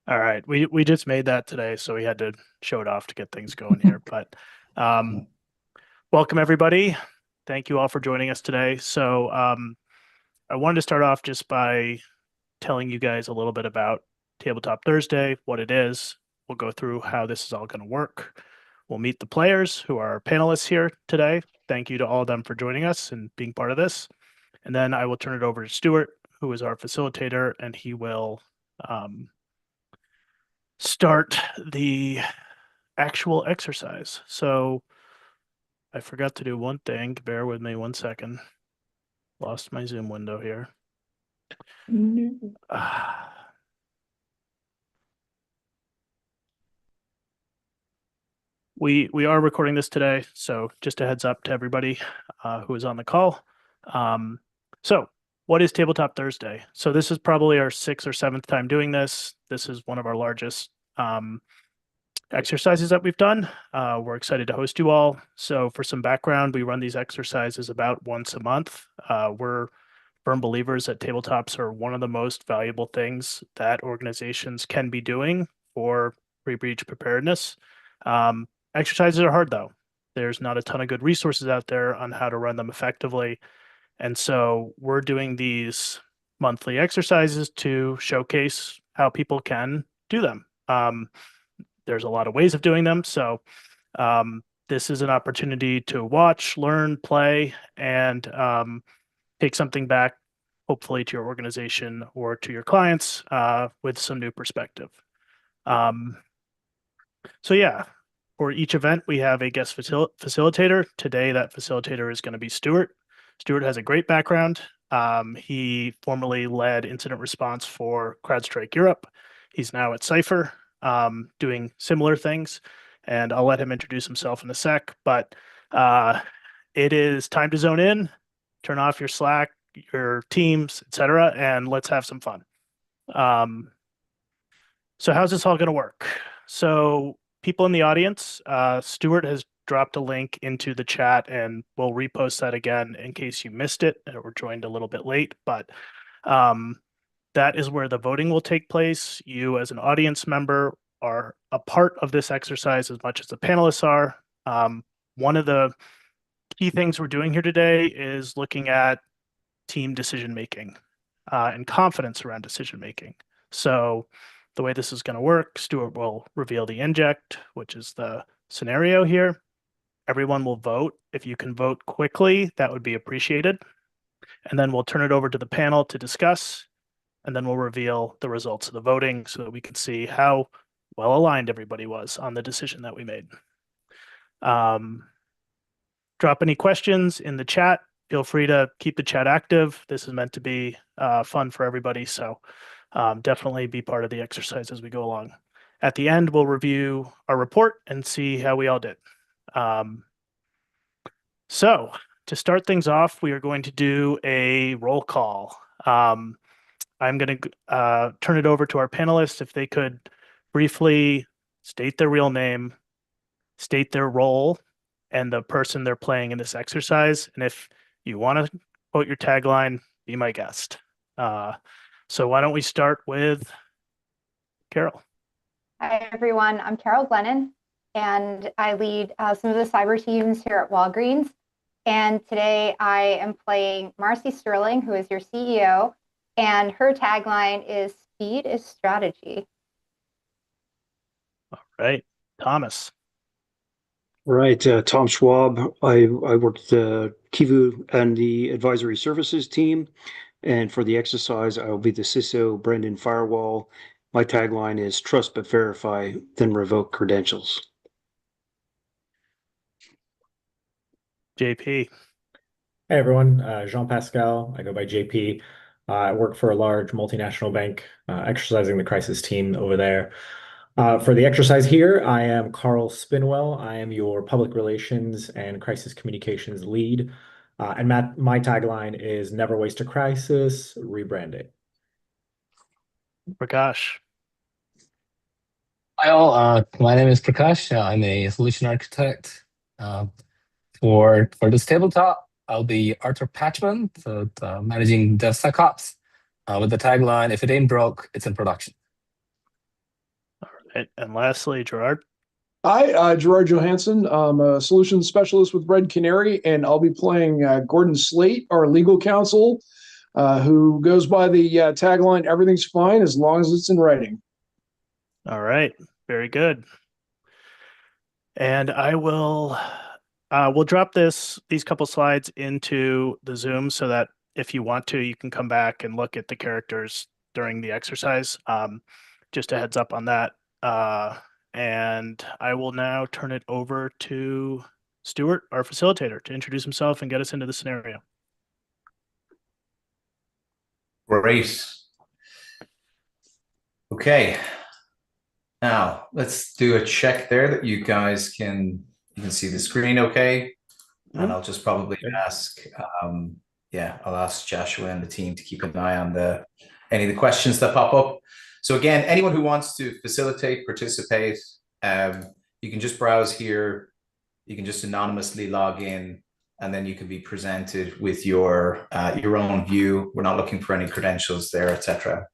All right, we just made that today, so we had to show it off to get things going here. But welcome everybody. Thank you all for joining us today. So I wanted to start off just by telling you guys a little bit about Tabletop Thursday, what it is. We'll go through how this is all going to work. We'll meet the players who are our panelists here today. Thank you to all of them for joining us and being part of this. And then I will turn it over to Stuart, who is our facilitator, and he will start the actual exercise. So I forgot to do one thing. Bear with me 1 second. Lost my Zoom window here. We are recording this today, so just a heads up to everybody who is on the call. So what is Tabletop Thursday? So this is probably our 6th or 7th time doing this. This is one of our largest exercises that we've done. We're excited to host you all. So for some background, we run these exercises about once a month. We're firm believers that tabletops are one of the most valuable things that organizations can be doing for pre-breach preparedness. Exercises are hard though. There's not a ton of good resources out there on how to run them effectively. And so we're doing these monthly exercises to showcase how people can do them. There's a lot of ways of doing them. So this is an opportunity to watch, learn, play, and take something back, hopefully to your organization or to your clients with some new perspective. So yeah, for each event, we have a guest facilitator. Today, that facilitator is going to be Stuart. Stuart has a great background. He formerly led incident response for CrowdStrike Europe. He's now at Cypher doing similar things, and I'll let him introduce himself in a sec. But it is time to zone in, turn off your Slack, your Teams, etc., and let's have some fun. So how's this all going to work? So people in the audience, Stuart has dropped a link into the chat, and we'll repost that again in case you missed it or joined a little bit late. But that is where the voting will take place. You as an audience member are a part of this exercise as much as the panelists are. One of the key things we're doing here today is looking at team decision-making and confidence around decision-making. So the way this is going to work, Stuart will reveal the inject, which is the scenario here. Everyone will vote. If you can vote quickly, that would be appreciated. And then we'll turn it over to the panel to discuss, and then we'll reveal the results of the voting so that we can see how well aligned everybody was on the decision that we made. Drop any questions in the chat. Feel free to keep the chat active. This is meant to be fun for everybody, so definitely be part of the exercise as we go along. At the end, we'll review our report and see how we all did. So to start things off, we are going to do a roll call. I'm going to turn it over to our panelists if they could briefly state their real name, state their role, and the person they're playing in this exercise. And if you want to quote your tagline, be my guest. So why don't we start with Carol? Hi, everyone. I'm Carol Glennon, and I lead some of the cyber teams here at Walgreens. And today I am playing Marcy Sterling, who is your CEO, and her tagline is "Speed is strategy." All right, Thomas. Right, Tom Schwab. I work at Kivu and the advisory services team. And for the exercise, I will be the CISO, Brendan Firewall. My tagline is trust but verify, then revoke credentials. JP. Hey everyone, Jean Pascal. I go by JP. I work for a large multinational bank, exercising the crisis team over there. For the exercise here, I am Carl Spinwell. I am your public relations and crisis communications lead. And my tagline is never waste a crisis, rebrand it. Prakash. Hi all, my name is Prakash. I'm a solution architect for this tabletop. I'll be Arthur Patchman, the managing DevSecOps, with the tagline, "If it ain't broke, it's in production." All right. And lastly, Gerard. Hi, Gerard Johansson. I'm a solutions specialist with Red Canary, and I'll be playing Gordon Slate, our legal counsel, who goes by the tagline, "Everything's fine as long as it's in writing." All right. Very good. And I will we'll drop these couple slides into the Zoom so that if you want to, you can come back and look at the characters during the exercise. Just a heads up on that. And I will now turn it over to Stuart, our facilitator, to introduce himself and get us into the scenario. Great. Okay. Now let's do a check there that you guys can see the screen okay. And I'll just probably ask, I'll ask Joshua and the team to keep an eye on any of the questions that pop up. So again, anyone who wants to facilitate, participate, you can just browse here. You can just anonymously log in, and then you can be presented with your own view. We're not looking for any credentials there, etc.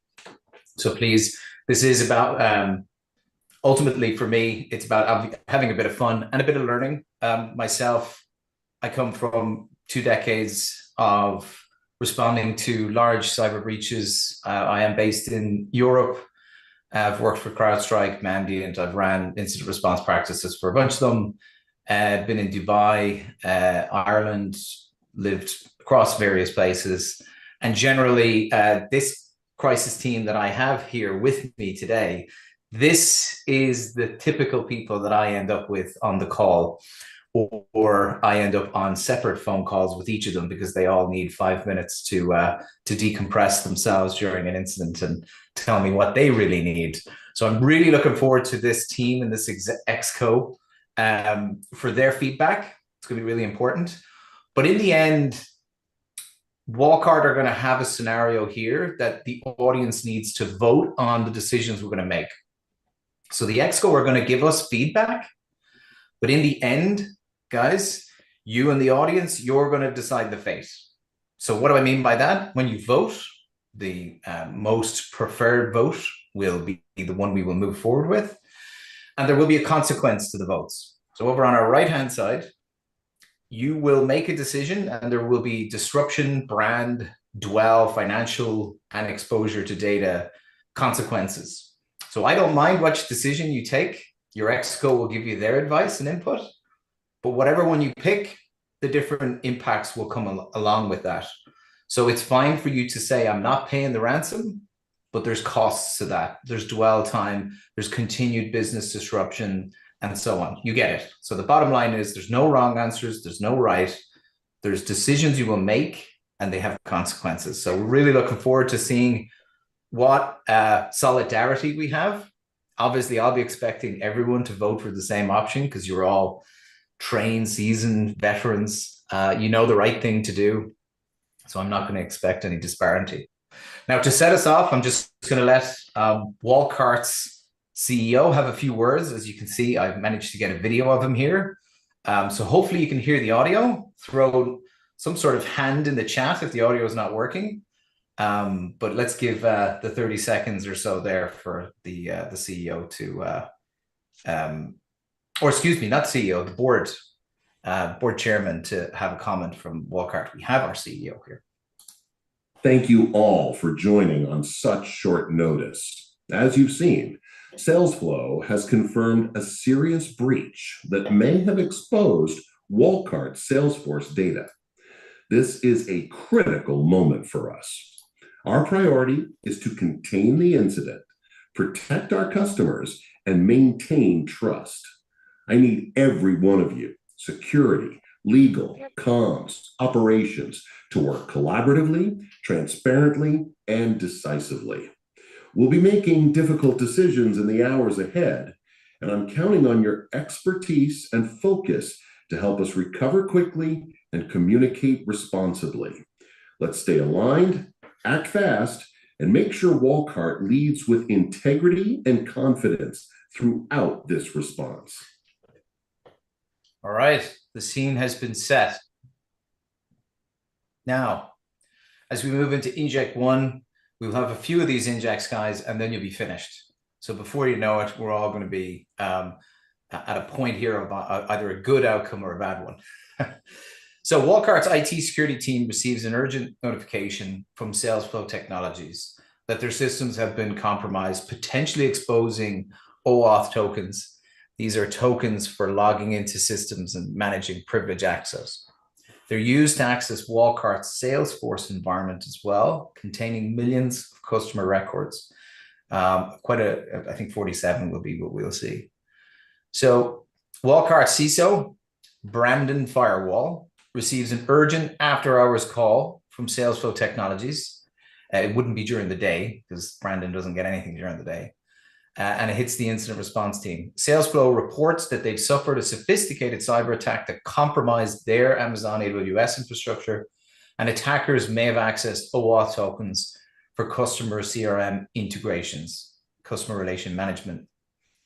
So please, this is about, ultimately for me, it's about having a bit of fun and a bit of learning. Myself, I come from 2 decades of responding to large cyber breaches. I am based in Europe. I've worked for CrowdStrike, Mandiant. I've ran incident response practices for a bunch of them. Been in Dubai, Ireland, lived across various places. And generally, this crisis team that I have here with me today, this is the typical people that I end up with on the call, or I end up on separate phone calls with each of them because they all need 5 minutes to decompress themselves during an incident and tell me what they really need. So I'm really looking forward to this team and this exco for their feedback. It's going to be really important. But in the end, Walcart are going to have a scenario here that the audience needs to vote on the decisions we're going to make. So the exco are going to give us feedback, but in the end, guys, you and the audience, you're going to decide the fate. So what do I mean by that? When you vote, the most preferred vote will be the one we will move forward with, and there will be a consequence to the votes. So over on our right-hand side, you will make a decision, and there will be disruption, brand, dwell, financial, and exposure to data consequences. So I don't mind which decision you take. Your exco will give you their advice and input, but whatever one you pick, the different impacts will come along with that. So it's fine for you to say, I'm not paying the ransom, but there's costs to that. There's dwell time, there's continued business disruption, and so on. You get it. So the bottom line is there's no wrong answers, there's no right. There's decisions you will make, and they have consequences. So we're really looking forward to seeing what solidarity we have. Obviously, I'll be expecting everyone to vote for the same option because you're all trained, seasoned veterans. You know the right thing to do. So I'm not going to expect any disparity. Now, to set us off, I'm just going to let Walcart's CEO have a few words. As you can see, I've managed to get a video of him here. So hopefully you can hear the audio. Throw some sort of hand in the chat if the audio is not working. But let's give the 30 seconds or so there for the CEO to, or excuse me, not CEO, the board chairman to have a comment from Walcart. We have our CEO here. Thank you all for joining on such short notice. As you've seen, SalesFlow has confirmed a serious breach that may have exposed Walcart's Salesforce data. This is a critical moment for us. Our priority is to contain the incident, protect our customers, and maintain trust. I need every one of you, security, legal, comms, operations, to work collaboratively, transparently, and decisively. We'll be making difficult decisions in the hours ahead, and I'm counting on your expertise and focus to help us recover quickly and communicate responsibly. Let's stay aligned, act fast, and make sure Walcart leads with integrity and confidence throughout this response. All right, the scene has been set. Now, as we move into inject 1, we'll have a few of these injects, guys, and then you'll be finished. So before you know it, we're all going to be at a point here of either a good outcome or a bad one. So Walkart's IT security team receives an urgent notification from Salesflow Technologies that their systems have been compromised, potentially exposing OAuth tokens. These are tokens for logging into systems and managing privilege access. They're used to access Walkart's Salesforce environment as well, containing millions of customer records. I think 47 will be what we'll see. So Walcart CISO, Brandon Firewall, receives an urgent after-hours call from Salesflow Technologies. It wouldn't be during the day because Brandon doesn't get anything during the day. And it hits the incident response team. Salesflow reports that they've suffered a sophisticated cyber attack that compromised their Amazon AWS infrastructure, and attackers may have accessed OAuth tokens for customer CRM integrations, customer relation management,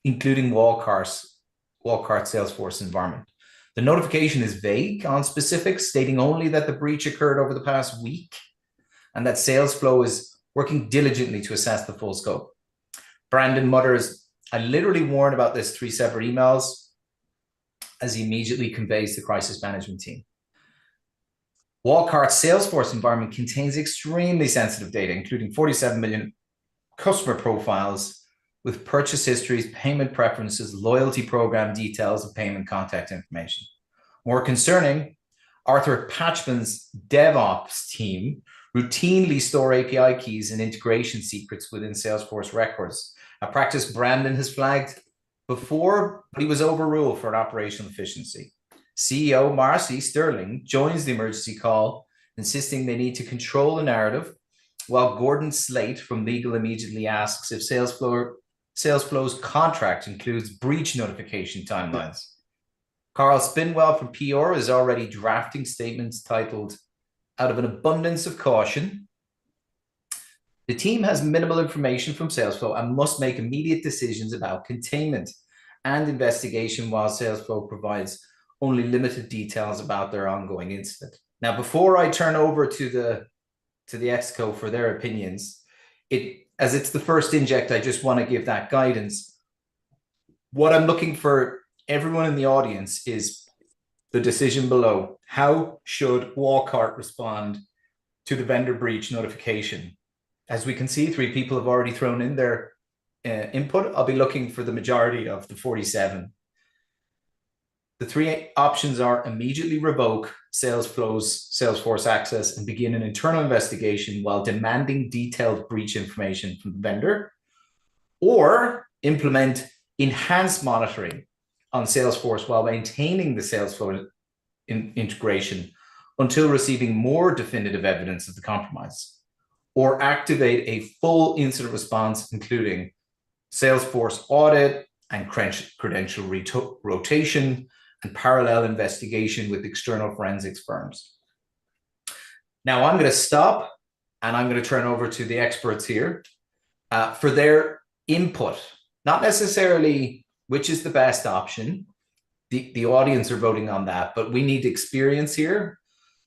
including Walkart's Salesforce environment. The notification is vague on specifics, stating only that the breach occurred over the past week and that Salesflow is working diligently to assess the full scope. Brandon mutters, "I literally warned about this 3 separate emails," as he immediately conveys the crisis management team. Walkart's Salesforce environment contains extremely sensitive data, including 47 million customer profiles with purchase histories, payment preferences, loyalty program details, and payment contact information. More concerning, Arthur Patchman's DevOps team routinely store API keys and integration secrets within Salesforce records, a practice Brandon has flagged before, but he was overruled for an operational efficiency. CEO Marcy Sterling joins the emergency call, insisting they need to control the narrative, while Gordon Slate from legal immediately asks if Salesflow's contract includes breach notification timelines. Carl Spinwell from PR is already drafting statements titled, "Out of an abundance of caution." The team has minimal information from Salesflow and must make immediate decisions about containment and investigation, while Salesflow provides only limited details about their ongoing incident. Now, before I turn over to the Exco for their opinions, as it's the first inject, I just want to give that guidance. What I'm looking for everyone in the audience is the decision below. How should Walkart respond to the vendor breach notification? As we can see, 3 people have already thrown in their input. I'll be looking for the majority of the 47. The 3 options are immediately revoke Salesflow's Salesforce access and begin an internal investigation while demanding detailed breach information from the vendor, or implement enhanced monitoring on Salesforce while maintaining the Salesforce integration until receiving more definitive evidence of the compromise, or activate a full incident response, including Salesforce audit and credential rotation and parallel investigation with external forensics firms. Now I'm going to stop and I'm going to turn over to the experts here for their input, not necessarily which is the best option. The audience are voting on that, but we need experience here.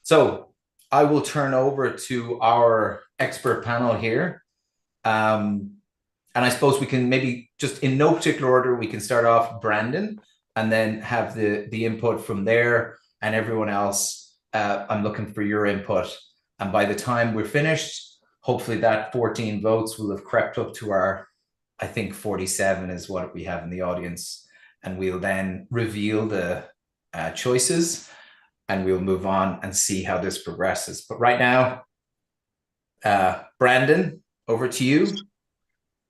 So I will turn over to our expert panel here. And I suppose we can maybe just in no particular order, we can start off Brandon and then have the input from there, and everyone else. I'm looking for your input. And by the time we're finished, hopefully that 14 votes will have crept up to our, I think 47 is what we have in the audience. And we'll then reveal the choices and we'll move on and see how this progresses. But right now, Brandon, over to you.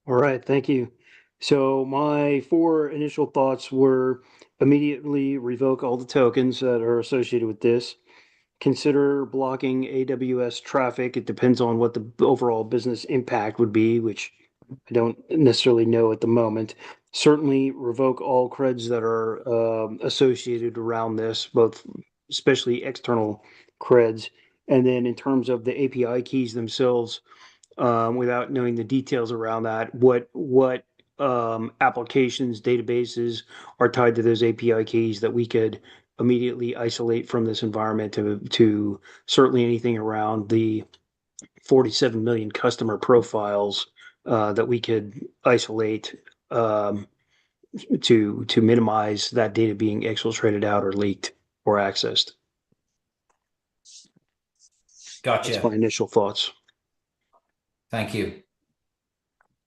All right, thank you. So my 4 initial thoughts were immediately revoke all the tokens that are associated with this. Consider blocking AWS traffic. It depends on what the overall business impact would be, which I don't necessarily know at the moment. Certainly revoke all creds that are associated around this, both especially external creds. And then in terms of the API keys themselves, without knowing the details around that, what applications, databases are tied to those API keys that we could immediately isolate from this environment to certainly anything around the 47 million customer profiles that we could isolate to minimize that data being exfiltrated out or leaked or accessed. Gotcha. That's my initial thoughts. Thank you.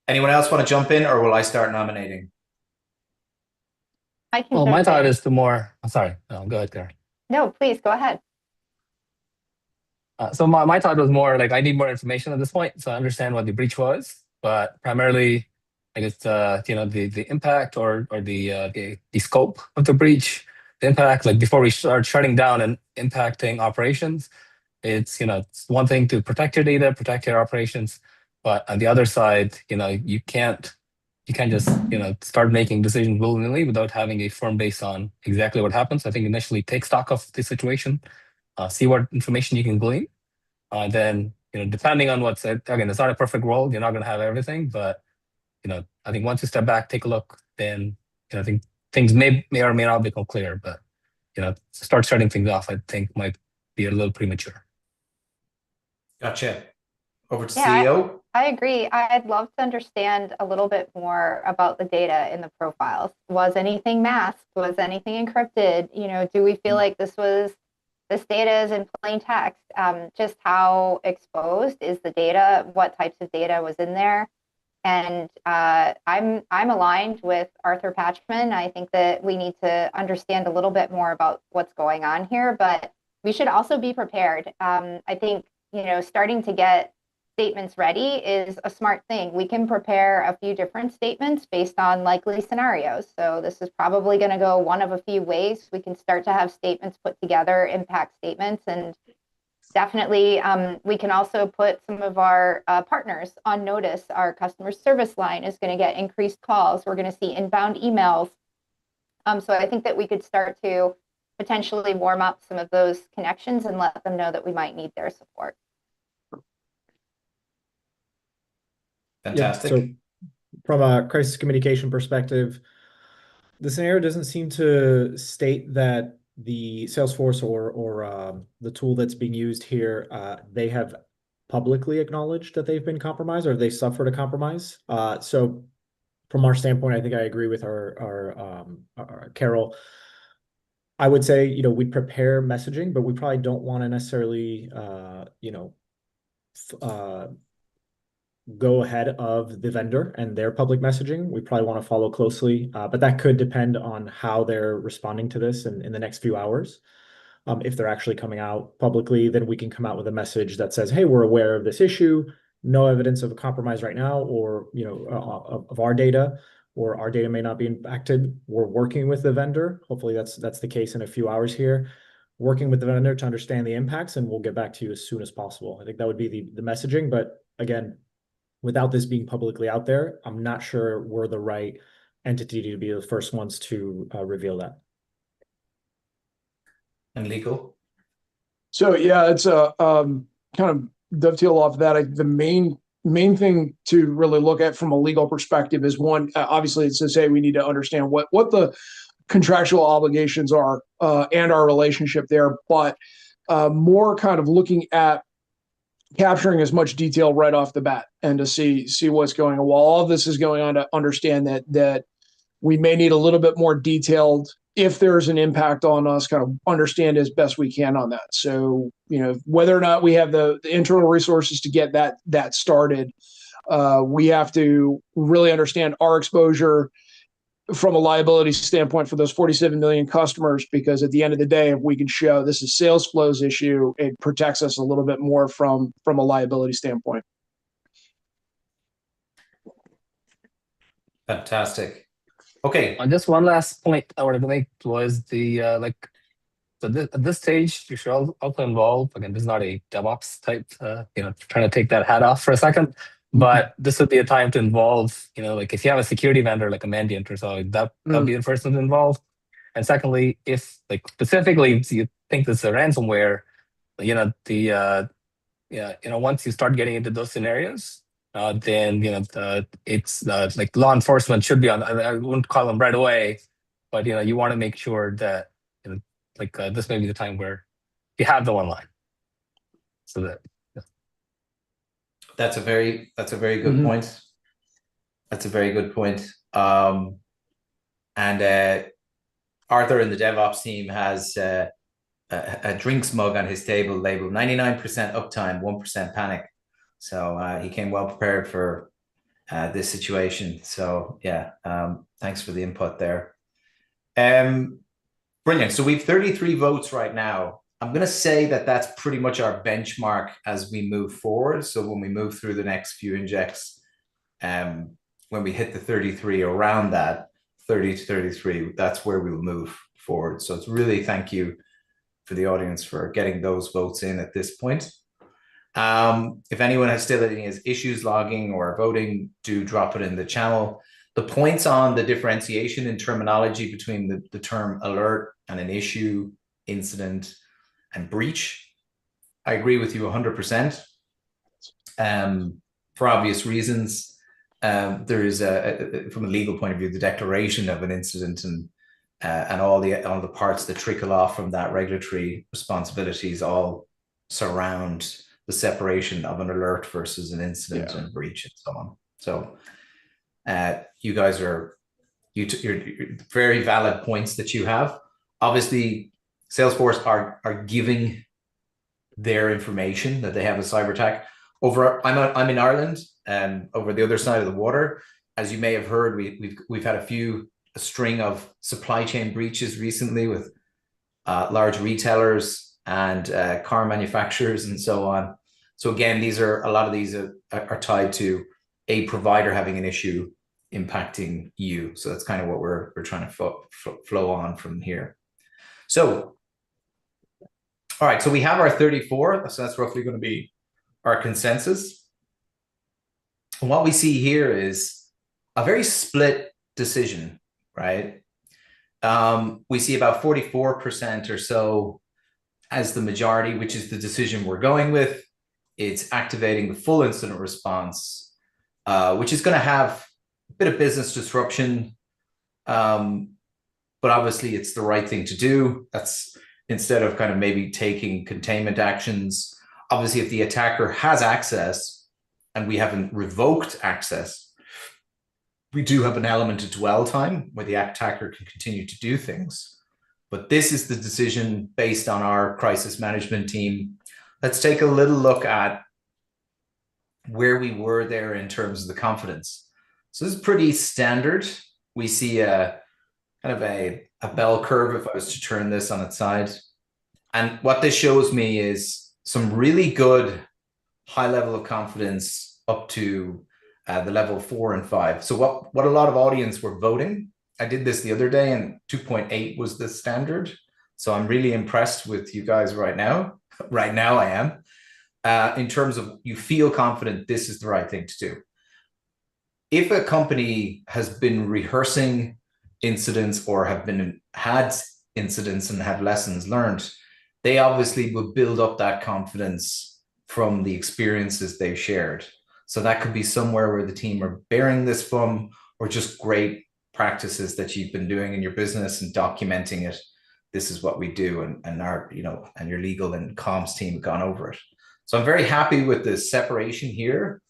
Anyone else want to jump in, or will I start nominating? I can Well, my jump thought in. is the more. Sorry, no, go ahead, Karen. No, please go ahead. So my thought was more like I need more information at this point, so I understand what the breach was, but primarily, I guess the impact or the scope of the breach, the impact. Like before we start shutting down and impacting operations, it's it's one thing to protect your data, protect your operations, but on the other side, you can't just start making decisions willy-nilly without having a firm base on exactly what happens. I think initially take stock of the situation, see what information you can glean. Then, depending on what's again, it's not a perfect world. You're not going to have everything, but I think once you step back, take a look, then I think things may or may not become clear. But start shutting things off, I think might be a little premature. Gotcha. Over to Yeah, CEO. I agree. I'd love to understand a little bit more about the data in the profiles. Was anything masked? Was anything encrypted? Do we feel like this data is in plain text? Just how exposed is the data? What types of data was in there? And I'm aligned with Arthur Patchman. I think that we need to understand a little bit more about what's going on here, but we should also be prepared. I think starting to get statements ready is a smart thing. We can prepare a few different statements based on likely scenarios. So this is probably going to go one of a few ways. We can start to have statements put together, impact statements, and definitely we can also put some of our partners on notice. Our customer service line is going to get increased calls. We're going to see inbound emails. So I think that we could start to potentially warm up some of those connections and let them know that we might need their support. Fantastic. Yeah, so from a crisis communication perspective, the scenario doesn't seem to state that the Salesforce or the tool that's being used here, they have publicly acknowledged that they've been compromised or they suffered a compromise. So from our standpoint, I think I agree with our Carol. I would say, we'd prepare messaging, but we probably don't want to necessarily, go ahead of the vendor and their public messaging. We probably want to follow closely, but that could depend on how they're responding to this in the next few hours. If they're actually coming out publicly, then we can come out with a message that says, hey, we're aware of this issue, no evidence of a compromise right now, or of our data, or our data may not be impacted. We're working with the vendor. Hopefully that's the case in a few hours here. Working with the vendor to understand the impacts, and we'll get back to you as soon as possible. I think that would be the messaging, but again, without this being publicly out there, I'm not sure we're the right entity to be the first ones to reveal that. And legal. So yeah, it's a kind of dovetail off that. The main thing to really look at from a legal perspective is one. Obviously, it's to say we need to understand what the contractual obligations are and our relationship there, but more kind of looking at capturing as much detail right off the bat and to see what's going on. While all of this is going on, to understand that we may need a little bit more detailed if there's an impact on us, kind of understand as best we can on that. So, whether or not we have the internal resources to get that started, we have to really understand our exposure from a liability standpoint for those 47 million customers, because at the end of the day, if we can show this is sales flows issue, it protects us a little bit more from a liability standpoint. Fantastic. Okay. Just one last point I wanted to make was at this stage, you should also involve, again, this is not a DevOps type, trying to take that hat off for a second, but this would be a time to involve, if you have a security vendor like a Mandiant or so, that would be the first one involved. And secondly, if specifically if you think this is a ransomware, once you start getting into those scenarios, then it's like law enforcement should be on. I wouldn't call them right away, but you want to make sure that like this may be the time where you have the one line. So that that's a very good point. That's a very good point. And Arthur in the DevOps team has a drinks mug on his table labeled 99% uptime, 1% panic. So he came well prepared for this situation. So yeah, thanks for the input there. Brilliant. So we've 33 votes right now. I'm going to say that that's pretty much our benchmark as we move forward. So when we move through the next few injects, when we hit the 33, around that 30 to 33, that's where we'll move forward. So it's really thank you for the audience for getting those votes in at this point. If anyone has still any issues logging or voting, do drop it in the channel. The points on the differentiation in terminology between the term alert and an issue, incident, and breach, I agree with you 100%. For obvious reasons, there is from a legal point of view, the declaration of an incident and all the parts that trickle off from that regulatory responsibilities all surround the separation of an alert versus an incident and breach and so on. So you guys are you're very valid points that you have. Obviously, Salesforce are giving their information that they have a cyber attack. I'm in Ireland, over the other side of the water. As you may have heard, we've had a string of supply chain breaches recently with large retailers and car manufacturers and so on. So again, a lot of these are tied to a provider having an issue impacting you. So that's kind of what we're trying to flow on from here. So, all right, so we have our 34. So that's roughly going to be our consensus. And what we see here is a very split decision, right? We see about 44% or so as the majority, which is the decision we're going with. It's activating the full incident response, which is going to have a bit of business disruption, but obviously it's the right thing to do. That's instead of kind of maybe taking containment actions. Obviously, if the attacker has access and we haven't revoked access, we do have an element of dwell time where the attacker can continue to do things. But this is the decision based on our crisis management team. Let's take a little look at where we were there in terms of the confidence. So this is pretty standard. We see a kind of a bell curve if I was to turn this on its side. And what this shows me is some really good high level of confidence up to the level 4 and 5. So what a lot of audience were voting. I did this the other day and 2.8 was the standard. So I'm really impressed with you guys right now. Right now I am. In terms of you feel confident this is the right thing to do. If a company has been rehearsing incidents or had incidents and have lessons learned, they obviously will build up that confidence from the experiences they've shared. So that could be somewhere where the team are bearing this from, or just great practices that you've been doing in your business and documenting it. This is what we do, and our, and your legal and comms team have gone over it. So I'm very happy with the separation here.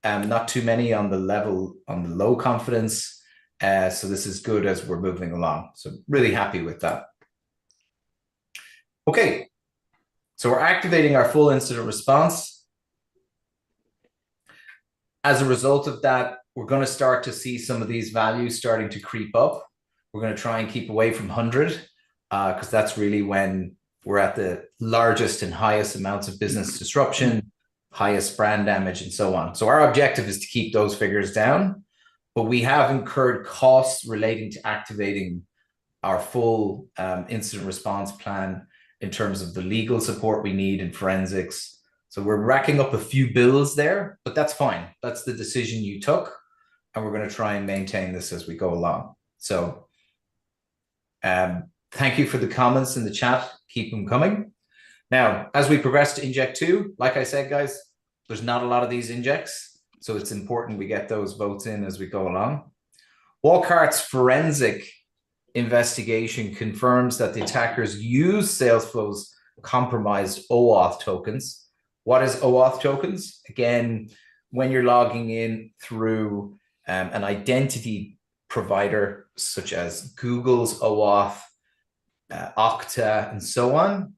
Not too many on the low confidence. So this is good as we're moving along. So really happy with that. Okay, so we're activating our full incident response. As a result of that, we're going to start to see some of these values starting to creep up. We're going to try and keep away from 100 because that's really when we're at the largest and highest amounts of business disruption, highest brand damage, and so on. So our objective is to keep those figures down, but we have incurred costs relating to activating our full incident response plan in terms of the legal support we need in forensics. So we're racking up a few bills there, but that's fine. That's the decision you took, and we're going to try and maintain this as we go along. So thank you for the comments in the chat. Keep them coming. Now, as we progress to inject 2, like I said, guys, there's not a lot of these injects, so it's important we get those votes in as we go along. Walkart's forensic investigation confirms that the attackers use Salesflow's compromised OAuth tokens. What is OAuth tokens? Again, when you're logging in through an identity provider, such as Google's OAuth, Okta, and so on,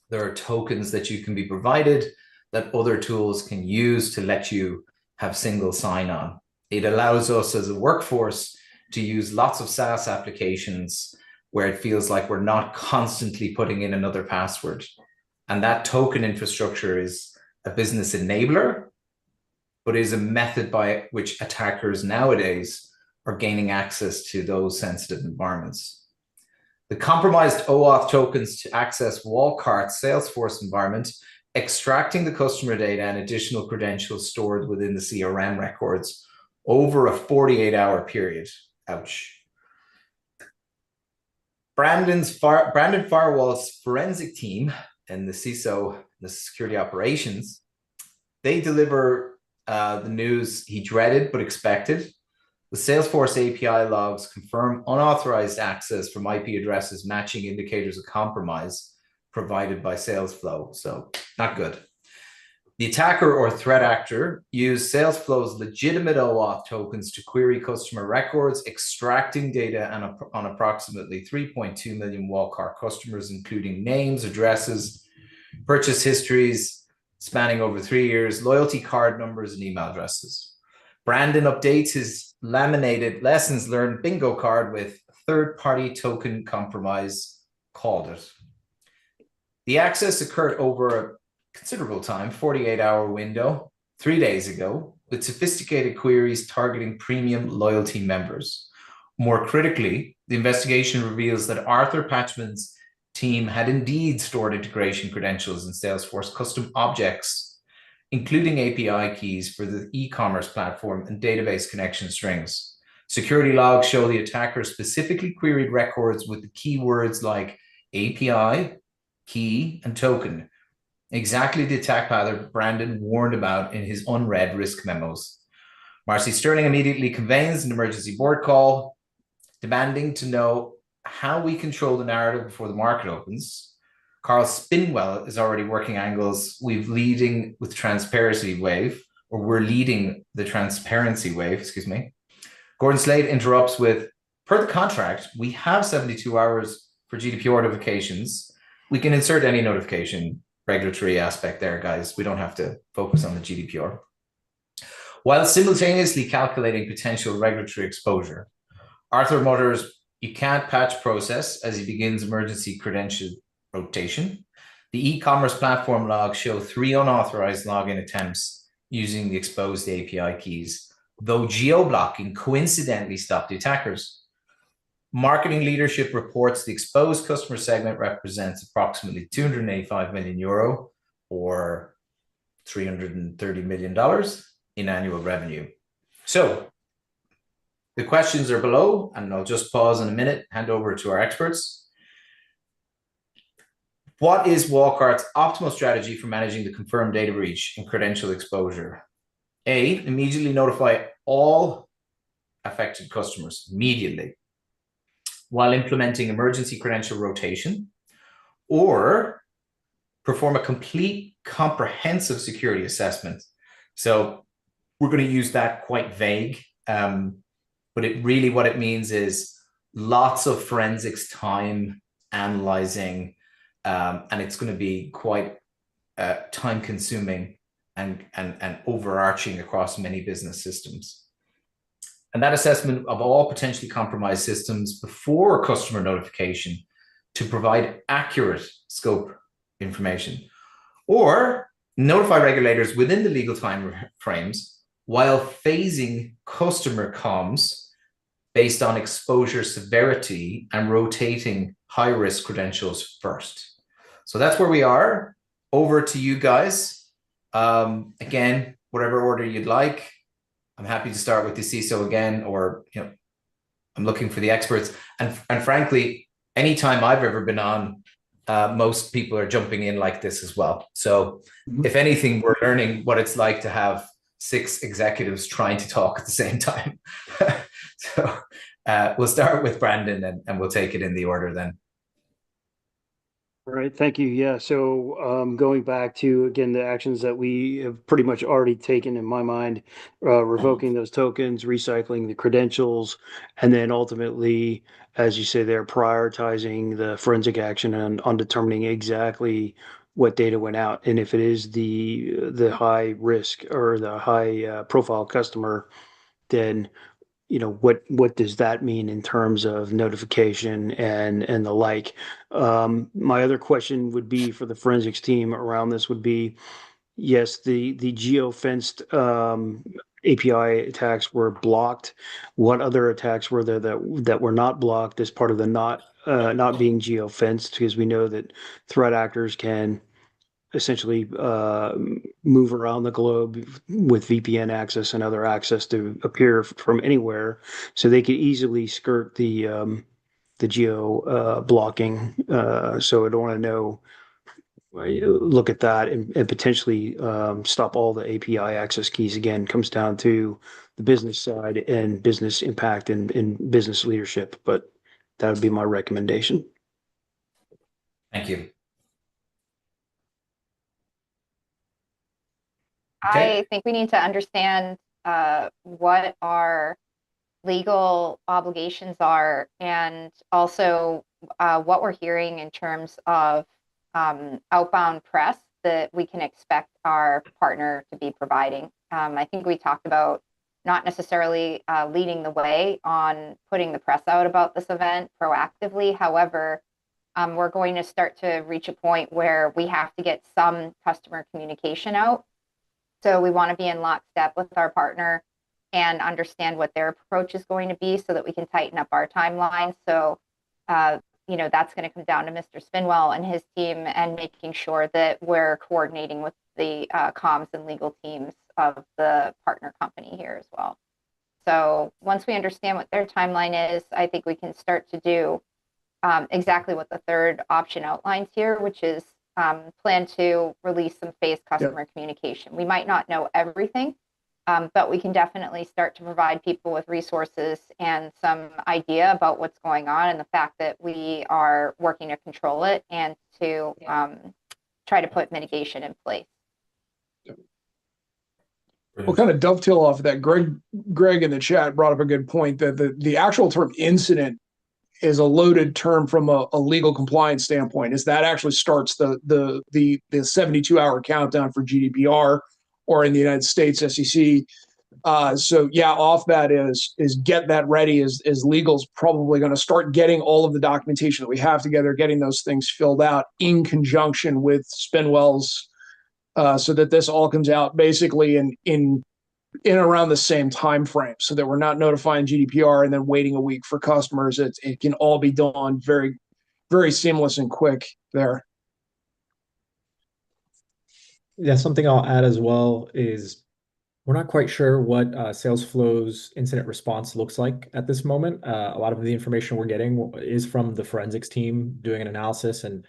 there are tokens that you can be provided that other tools can use to let you have single sign-on. It allows us as a workforce to use lots of SaaS applications where it feels like we're not constantly putting in another password. And that token infrastructure is a business enabler, but is a method by which attackers nowadays are gaining access to those sensitive environments. The compromised OAuth tokens to access Walcart's Salesforce environment, extracting the customer data and additional credentials stored within the CRM records over a 48-hour period. Ouch. Brandon Firewall's forensic team and the CISO, the security operations, they deliver the news he dreaded but expected. The Salesforce API logs confirm unauthorized access from IP addresses matching indicators of compromise provided by Salesflow. So not good. The attacker or threat actor used Salesflow's legitimate OAuth tokens to query customer records, extracting data on approximately 3.2 million Walcart customers, including names, addresses, purchase histories spanning over 3 years, loyalty card numbers, and email addresses. Brandon updates his laminated lessons learned bingo card with third-party token compromise, called it. The access occurred over a considerable time, 48-hour window, 3 days ago, with sophisticated queries targeting premium loyalty members. More critically, the investigation reveals that Arthur Patchman's team had indeed stored integration credentials in Salesforce custom objects, including API keys for the e-commerce platform and database connection strings. Security logs show the attacker specifically queried records with the keywords like API, key, and token, exactly the attack pattern Brandon warned about in his unread risk memos. Marcy Sterling immediately convenes an emergency board call, demanding to know how we control the narrative before the market opens. Carl Spinwell is already working angles. We're leading the transparency wave. Excuse me. Gordon Slade interrupts with, per the contract, we have 72 hours for GDPR notifications. We can insert any notification regulatory aspect there, guys. We don't have to focus on the GDPR. While simultaneously calculating potential regulatory exposure, Arthur mutters, you can't patch process as he begins emergency credential rotation. The e-commerce platform logs show 3 unauthorized login attempts using the exposed API keys, though geo-blocking coincidentally stopped the attackers. Marketing leadership reports the exposed customer segment represents approximately 285 million euro or $330 million in annual revenue. So the questions are below, and I'll just pause in a minute, hand over to our experts. What is Walcart's optimal strategy for managing the confirmed data breach and credential exposure? A, immediately notify all affected customers immediately while implementing emergency credential rotation, or perform a complete comprehensive security assessment. So we're going to use that quite vague, but what it means is lots of forensics time analyzing, and it's going to be quite time consuming and overarching across many business systems. And that assessment of all potentially compromised systems before customer notification to provide accurate scope information, or notify regulators within the legal time frames while phasing customer comms based on exposure severity and rotating high-risk credentials first. So that's where we are. Over to you guys. Again, whatever order you'd like. I'm happy to start with the CISO again, or I'm looking for the experts. And frankly, anytime I've ever been on, most people are jumping in like this as well. So if anything, we're learning what it's like to have 6 executives trying to talk at the same time. So We'll start with Brandon, and we'll take it in the order then. All right, thank you. Yeah, so going back to, again, the actions that we have pretty much already taken in my mind, revoking those tokens, recycling the credentials, and then ultimately, as you say there, prioritizing the forensic action on determining exactly what data went out. And if it is the high risk or the high profile customer, then what does that mean in terms of notification and the like. My other question would be for the forensics team around this would be, yes, the geo-fenced API attacks were blocked. What other attacks were there that were not blocked as part of the not being geo-fenced? Because we know that threat actors can essentially move around the globe with VPN access and other access to appear from anywhere, so they could easily skirt the geo blocking. So I'd want to know, look at that and potentially stop all the API access keys. Again, comes down to the business side and business impact and business leadership, but that would be my recommendation. Thank you. I think we need to understand what our legal obligations are, and also what we're hearing in terms of outbound press that we can expect our partner to be providing. I think we talked about not necessarily leading the way on putting the press out about this event proactively. However, we're going to start to reach a point where we have to get some customer communication out. So we want to be in lockstep with our partner and understand what their approach is going to be so that we can tighten up our timeline. So, that's going to come down to Mr. Spinwell and his team and making sure that we're coordinating with the comms and legal teams of the partner company here as well. So once we understand what their timeline is, I think we can start to do exactly what the third option outlines here, which is plan to release some phased customer communication. We might not know everything, but we can definitely start to provide people with resources and some idea about what's going on and the fact that we are working to control it and to try to put mitigation in place. We'll kind of dovetail off of that. Greg in the chat brought up a good point that the actual term incident is a loaded term from a legal compliance standpoint, is that actually starts the 72-hour countdown for GDPR, or in the United States, SEC. So yeah, off that is get that ready, as legal's probably going to start getting all of the documentation that we have together, getting those things filled out in conjunction with Spinwell's, so that this all comes out basically in around the same time frame, so that we're not notifying GDPR and then waiting a week for customers. It can all be done very, very seamless and quick there. Yeah, something I'll add as well is we're not quite sure what Salesflow's incident response looks like at this moment. A lot of the information we're getting is from the forensics team doing an analysis and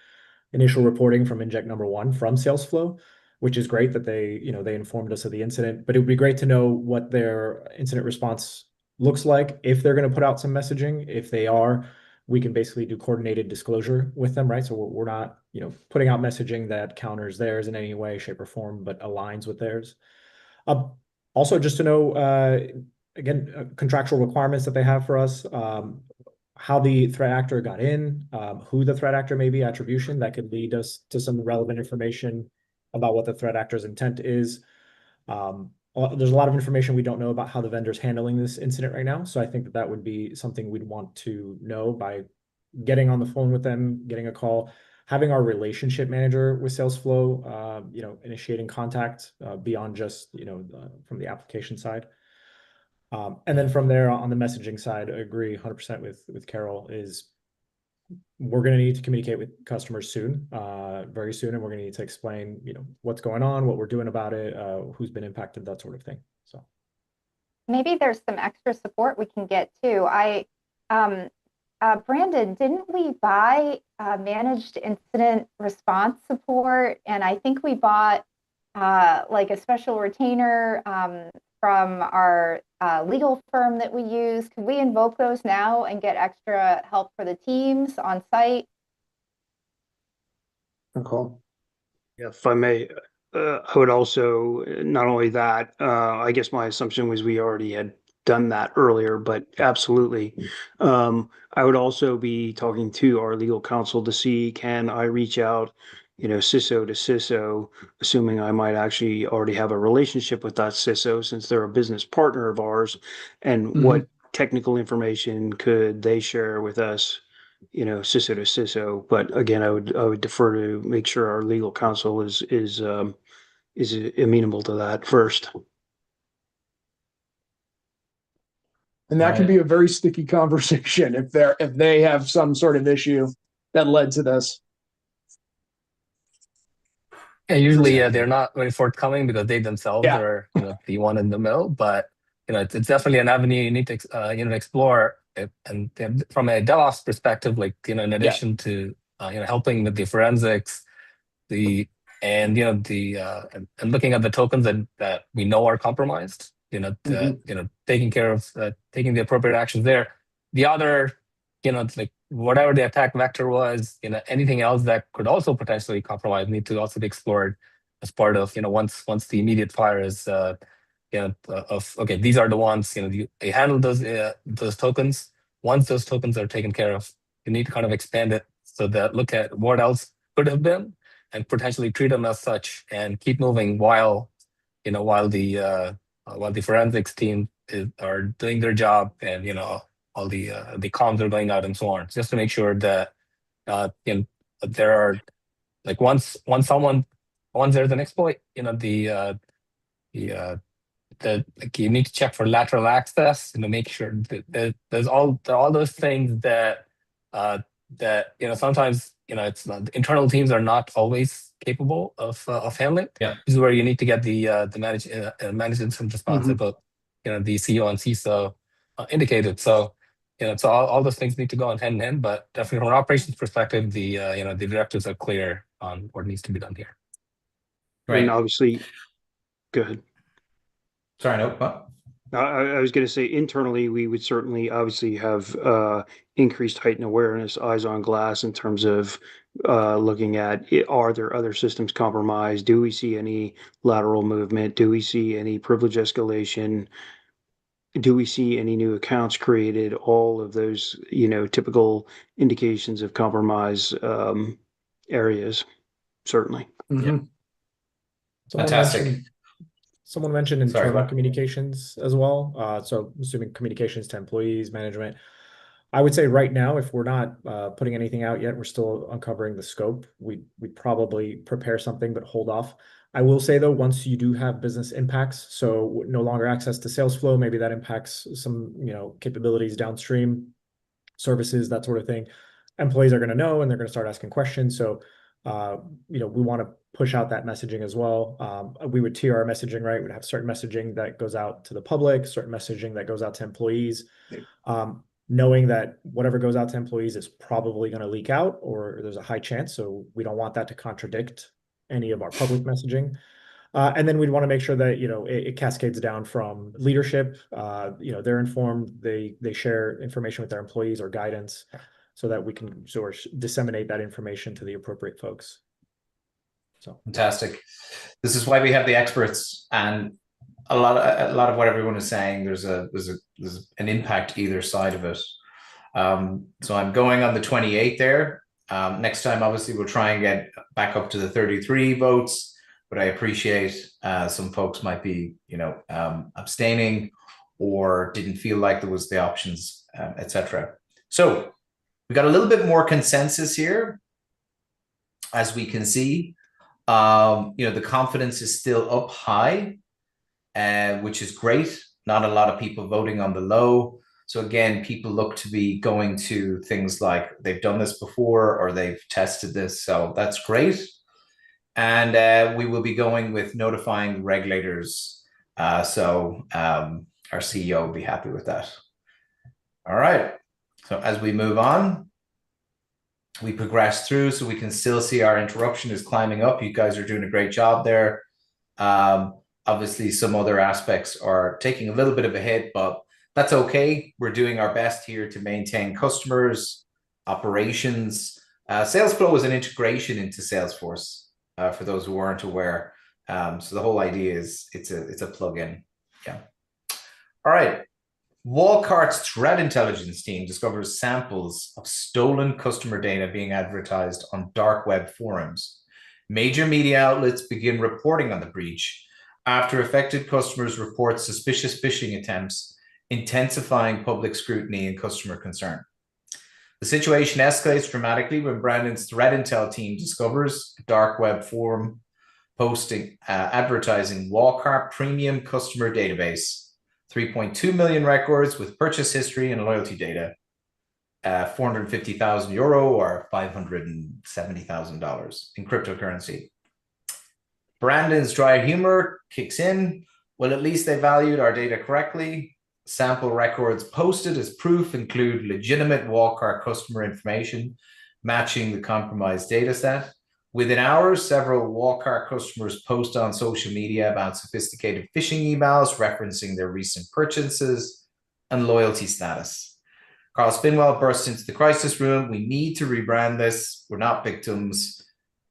initial reporting from inject number one from Salesflow, which is great that they informed us of the incident. But it would be great to know what their incident response looks like, if they're going to put out some messaging. If they are, we can basically do coordinated disclosure with them, right? So we're not, putting out messaging that counters theirs in any way, shape, or form, but aligns with theirs. Also, just to know, again, contractual requirements that they have for us, how the threat actor got in, who the threat actor may be, attribution that could lead us to some relevant information about what the threat actor's intent is. There's a lot of information we don't know about how the vendor's handling this incident right now. So I think that would be something we'd want to know by getting on the phone with them, getting a call, having our relationship manager with Salesflow, initiating contact beyond just, from the application side. And then from there on the messaging side, I agree 100% with Carol, is we're going to need to communicate with customers soon, very soon. And we're going to need to explain, what's going on, what we're doing about it, who's been impacted, that sort of thing. So maybe there's some extra support we can get too. Brandon, didn't we buy managed incident response support? And I think we bought like a special retainer from our legal firm that we use. Could we invoke those now and get extra help for the teams on site? Nicole. Yeah, if I may, I would also, not only that, I guess my assumption was we already had done that earlier, but absolutely. I would also be talking to our legal counsel to see, can I reach out, CISO to CISO, assuming I might actually already have a relationship with that CISO since they're a business partner of ours, and what technical information could they share with us? CISO to CISO. But again, I would defer to make sure our legal counsel is amenable to that first. And that could be a very sticky conversation if they have some sort of issue that led to this. Yeah, usually they're not very forthcoming because they themselves are the one in the middle. But it's definitely an avenue you need to explore. And from a DevOps perspective, like in addition to helping with the forensics, and looking at the tokens that we know are compromised, taking care of taking the appropriate actions there. The other, like whatever the attack vector was, anything else that could also potentially compromise need to also be explored as part of once the immediate fire is okay, these are the ones you handle those tokens. Once those tokens are taken care of, you need to kind of expand it so that look at what else could have been and potentially treat them as such and keep moving while the forensics team are doing their job and all the comms are going out and so on, just to make sure that there are like once there's an exploit, like you need to check for lateral access and to make sure that there's all those things that sometimes it's not, the internal teams are not always capable of handling. Yeah, this is where you need to get the managed incident response about the CEO and CISO indicated. So so all those things need to go on hand in hand. But definitely from an operations perspective, the directives are clear on what needs to be done here. Right. And obviously, go ahead. Sorry, no. What? I was going to say internally, we would certainly obviously have increased heightened awareness, eyes on glass in terms of looking at are there other systems compromised? Do we see any lateral movement? Do we see any privilege escalation? Do we see any new accounts created? All of those, typical indications of compromise areas, certainly. Fantastic. Someone mentioned internal communications as well. So assuming communications to employees, management. I would say right now, if we're not putting anything out yet, we're still uncovering the scope. We'd probably prepare something, but hold off. I will say though, once you do have business impacts, so no longer access to sales flow, maybe that impacts some capabilities downstream, services, that sort of thing. Employees are going to know and they're going to start asking questions. So we want to push out that messaging as well. We would tier our messaging, right? We'd have certain messaging that goes out to the public, certain messaging that goes out to employees, knowing that whatever goes out to employees is probably going to leak out, or there's a high chance. So we don't want that to contradict any of our public messaging. And then we'd want to make sure that it cascades down from leadership. They're informed, they share information with their employees or guidance, so that we can sort of disseminate that information to the appropriate folks. So fantastic. This is why we have the experts, and a lot of what everyone is saying, there's an impact either side of it. So I'm going on the 28 there. Next time, obviously, we'll try and get back up to the 33 votes, but I appreciate some folks might be, abstaining or didn't feel like there was the options, etc. So we got a little bit more consensus here, as we can see. The confidence is still up high, which is great. Not a lot of people voting on the low. So again, people look to be going to things like they've done this before or they've tested this. So that's great. And we will be going with notifying regulators. So our CEO will be happy with that. All right. So as we move on, we progress through, so we can still see our interruption is climbing up. You guys are doing a great job there. Obviously, some other aspects are taking a little bit of a hit, but that's okay. We're doing our best here to maintain customers, operations. Salesflow is an integration into Salesforce, for those who aren't aware. So the whole idea is it's a plugin. Yeah. All right. Walcart's threat intelligence team discovers samples of stolen customer data being advertised on dark web forums. Major media outlets begin reporting on the breach after affected customers report suspicious phishing attempts, intensifying public scrutiny and customer concern. The situation escalates dramatically when Brandon's threat intel team discovers a dark web forum posting advertising Walcart premium customer database, 3.2 million records with purchase history and loyalty data, 450,000 euro or $570,000 in cryptocurrency. Brandon's dry humor kicks in. Well, at least they valued our data correctly. Sample records posted as proof include legitimate Walcart customer information matching the compromised data set. Within hours, several Walcart customers post on social media about sophisticated phishing emails referencing their recent purchases and loyalty status. Carl Spinwell bursts into the crisis room. We need to rebrand this. We're not victims.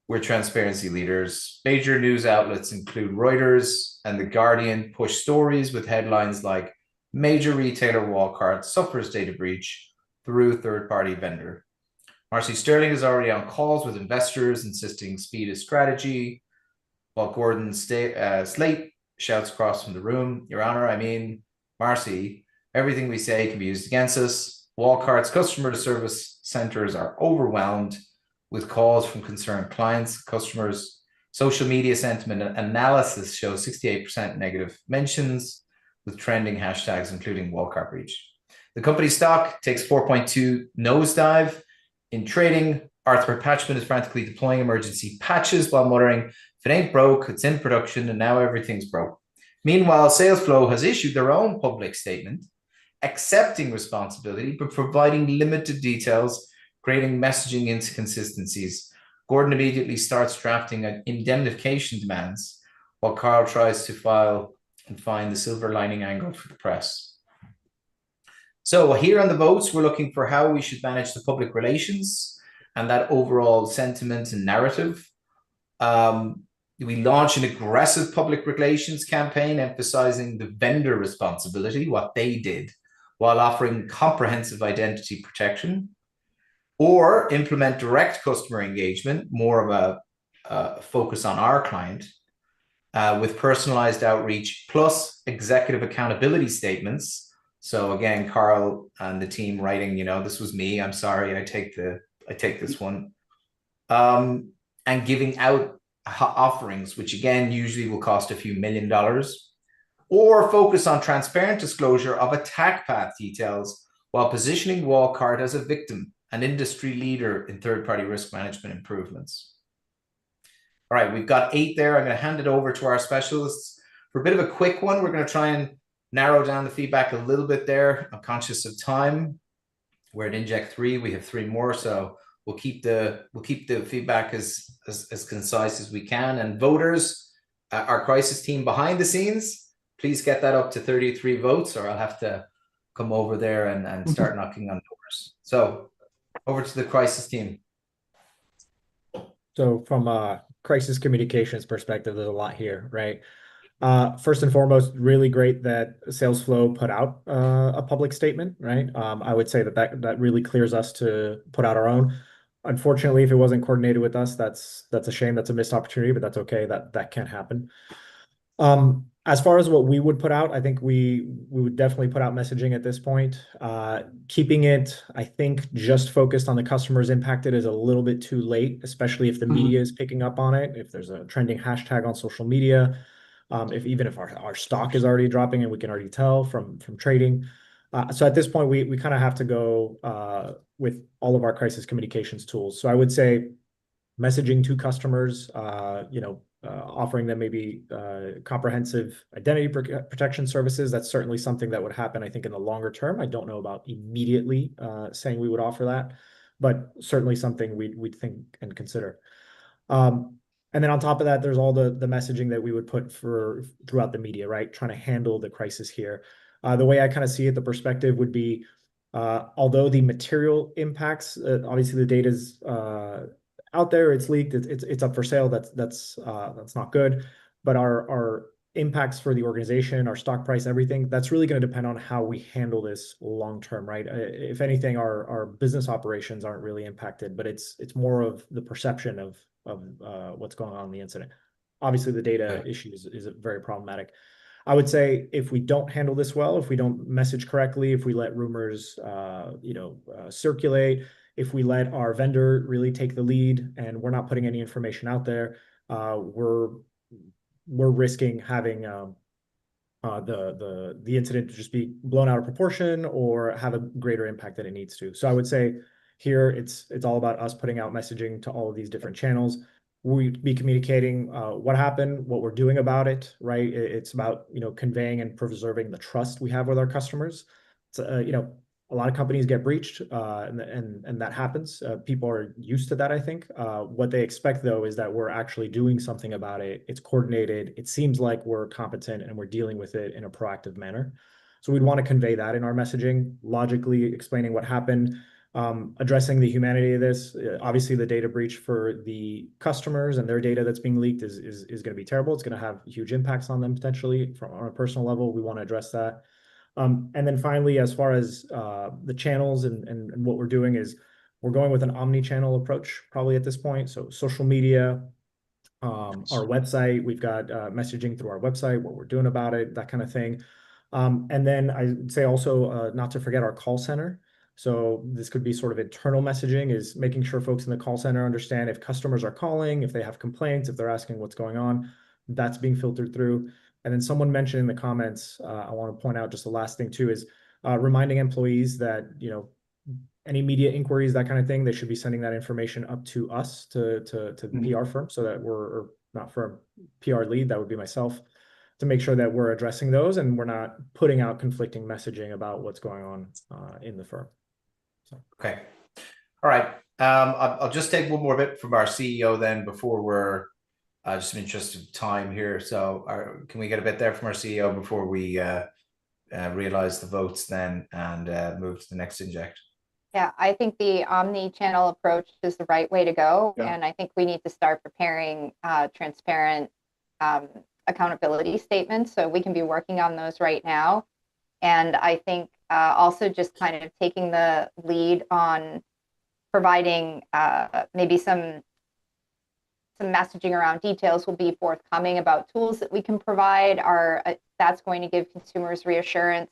We're transparency leaders. Major news outlets include Reuters and The Guardian push stories with headlines like major retailer Walcart suffers data breach through third-party vendor. Marcy Sterling is already on calls with investors, insisting speed is strategy, while Gordon Slate shouts across from the room, Your Honor, I mean, Marcy, everything we say can be used against us. Walcart's customer service centers are overwhelmed with calls from concerned clients, customers. Social media sentiment analysis shows 68% negative mentions with trending hashtags, including Walcart breach. The company's stock takes 4.2 nosedive. In trading, Arthur Patchman is frantically deploying emergency patches while muttering, if it ain't broke, it's in production, and now everything's broke. Meanwhile, Salesflow has issued their own public statement, accepting responsibility, but providing limited details, creating messaging inconsistencies. Gordon immediately starts drafting indemnification demands, while Carl tries to file and find the silver lining angle for the press. So here on the votes, we're looking for how we should manage the public relations and that overall sentiment and narrative. We launch an aggressive public relations campaign emphasizing the vendor responsibility, what they did, while offering comprehensive identity protection, or implement direct customer engagement, more of a focus on our client, with personalized outreach plus executive accountability statements. So again, Carl and the team writing, this was me. I'm sorry. I take this one, and giving out offerings, which again usually will cost a few $1 million, or focus on transparent disclosure of attack path details while positioning Walcart as a victim, an industry leader in third-party risk management improvements. All right, we've got 8 there. I'm going to hand it over to our specialists for a bit of a quick one. We're going to try and narrow down the feedback a little bit there. I'm conscious of time. We're at Inject 3. We have 3 more, so we'll keep the feedback as concise as we can. And voters, our crisis team behind the scenes, please get that up to 33 votes, or I'll have to come over there and start knocking on doors. So over to the crisis team. So from a crisis communications perspective, there's a lot here, right? First and foremost, really great that Salesflow put out a public statement, right? I would say that really clears us to put out our own. Unfortunately, if it wasn't coordinated with us, that's a shame. That's a missed opportunity, but that's okay. That can happen. As far as what we would put out, I think we would definitely put out messaging at this point. Keeping it, I think, just focused on the customers impacted is a little bit too late, especially if the media is picking up on it, if there's a trending hashtag on social media. Even if our stock is already dropping and we can already tell from trading. So at this point, we kind of have to go with all of our crisis communications tools. So I would say messaging to customers, offering them maybe comprehensive identity protection services. That's certainly something that would happen, I think, in the longer term. I don't know about immediately saying we would offer that, but certainly something we'd think and consider. And then on top of that, there's all the messaging that we would put throughout the media, right? Trying to handle the crisis here. The way I kind of see it, the perspective would be, although the material impacts, obviously the data's out there, it's leaked, it's up for sale. That's not good. But our impacts for the organization, our stock price, everything, that's really going to depend on how we handle this long term, right? If anything, our business operations aren't really impacted, but it's more of the perception of what's going on in the incident. Obviously, the data issue is very problematic. I would say if we don't handle this well, if we don't message correctly, if we let rumors, circulate, if we let our vendor really take the lead, and we're not putting any information out there, we're risking having the incident to just be blown out of proportion or have a greater impact than it needs to. So I would say here it's all about us putting out messaging to all of these different channels. We'd be communicating what happened, what we're doing about it, right? It's about conveying and preserving the trust we have with our customers. So, a lot of companies get breached, and that happens. People are used to that, I think. What they expect, though, is that we're actually doing something about it. It's coordinated. It seems like we're competent and we're dealing with it in a proactive manner. So we'd want to convey that in our messaging, logically explaining what happened, addressing the humanity of this. Obviously, the data breach for the customers and their data that's being leaked is going to be terrible. It's going to have huge impacts on them potentially on a personal level. We want to address that. And then finally, as far as the channels and what we're doing is we're going with an omni-channel approach probably at this point. So social media, our website, we've got messaging through our website, what we're doing about it, that kind of thing. And then I'd say also not to forget our call center. So this could be sort of internal messaging, is making sure folks in the call center understand if customers are calling, if they have complaints, if they're asking what's going on, that's being filtered through. And then someone mentioned in the comments, I want to point out just the last thing too, is reminding employees that, any media inquiries, that kind of thing, they should be sending that information up to us, to the PR firm, so that or not firm, PR lead, that would be myself, to make sure that we're addressing those and we're not putting out conflicting messaging about what's going on in the firm. So. Okay. All right. I'll just take one more bit from our CEO then before we're just in interest of time here. So can we get a bit there from our CEO before we realize the votes then and move to the next inject? Yeah, I think the omni-channel approach is the right way to go. Yeah. And I think we need to start preparing transparent accountability statements. So we can be working on those right now. And I think also just kind of taking the lead on providing maybe some messaging around details will be forthcoming about tools that we can provide. That's going to give consumers reassurance.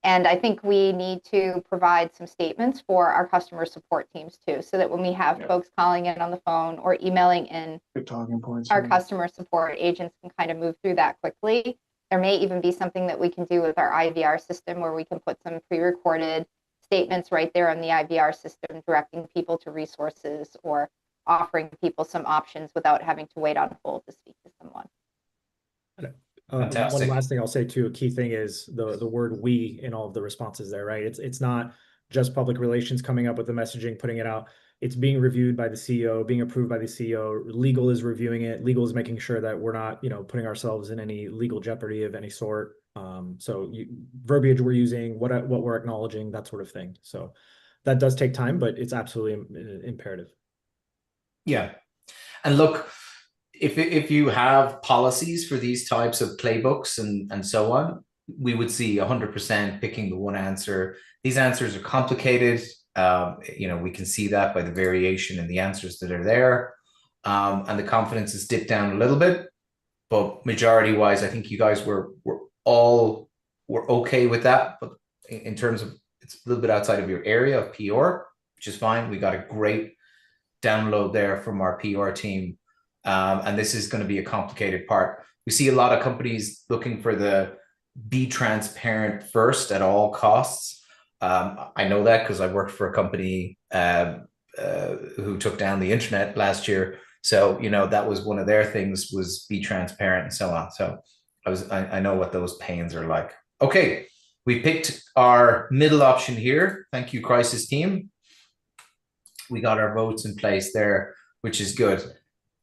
And I think we need to provide some statements for our customer support teams too, so that when we have folks calling in on the phone or emailing in, good talking points, our customer support agents can kind of move through that quickly. There may even be something that we can do with our IVR system where we can put some pre-recorded statements right there on the IVR system, directing people to resources or offering people some options without having to wait on hold to speak to someone. One last thing I'll say too, a key thing is the word "we" in all of the responses there, right? It's not just public relations coming up with the messaging, putting it out. It's being reviewed by the CEO, being approved by the CEO. Legal is reviewing it. Legal is making sure that we're not, putting ourselves in any legal jeopardy of any sort. Verbiage we're using, what we're acknowledging, that sort of thing. So that does take time, but it's absolutely imperative. Yeah, and look, if you have policies for these types of playbooks and so on, we would see 100% picking the one answer. These answers are complicated. We can see that by the variation in the answers that are there, and the confidence is dipped down a little bit. But majority wise, I think you guys were okay with that. But in terms of, it's a little bit outside of your area of PR, which is fine. We got a great download there from our PR team. And this is going to be a complicated part. We see a lot of companies looking for the be transparent first at all costs. I know that because I worked for a company who took down the internet last year. So, that was one of their things, was be transparent and so on. So I know what those pains are like. Okay, we picked our middle option here. Thank you, crisis team. We got our votes in place there, which is good.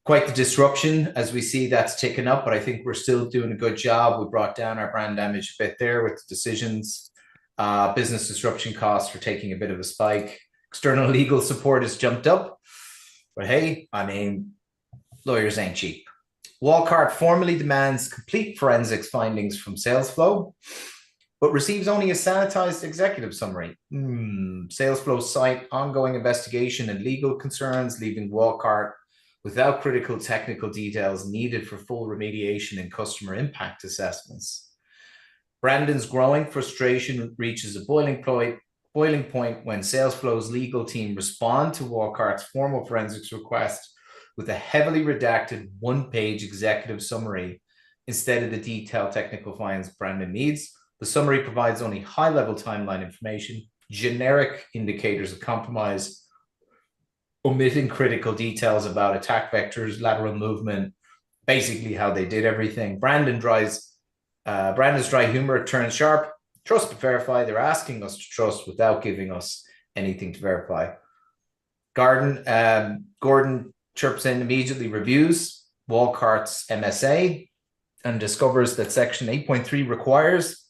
quite the disruption as we see that's ticking up, but I think we're still doing a good job. We brought down our brand damage a bit there with the decisions. Business disruption costs are taking a bit of a spike. External legal support has jumped up. But hey, I mean, lawyers ain't cheap. Walcart formally demands complete forensics findings from SalesFlow, but receives only a sanitized executive summary. SalesFlow cite ongoing investigation and legal concerns, leaving Walcart without critical technical details needed for full remediation and customer impact assessments. Brandon's growing frustration reaches a boiling point when SalesFlow's legal team respond to Walcart's formal forensics request with a heavily redacted one-page executive summary instead of the detailed technical findings Brandon needs. The summary provides only high-level timeline information, generic indicators of compromise, omitting critical details about attack vectors, lateral movement, basically how they did everything. Brandon's dry humor turns sharp. Trust but verify. They're asking us to trust without giving us anything to verify. Gordon chirps in, immediately reviews Walcart's MSA and discovers that Section 8.3 requires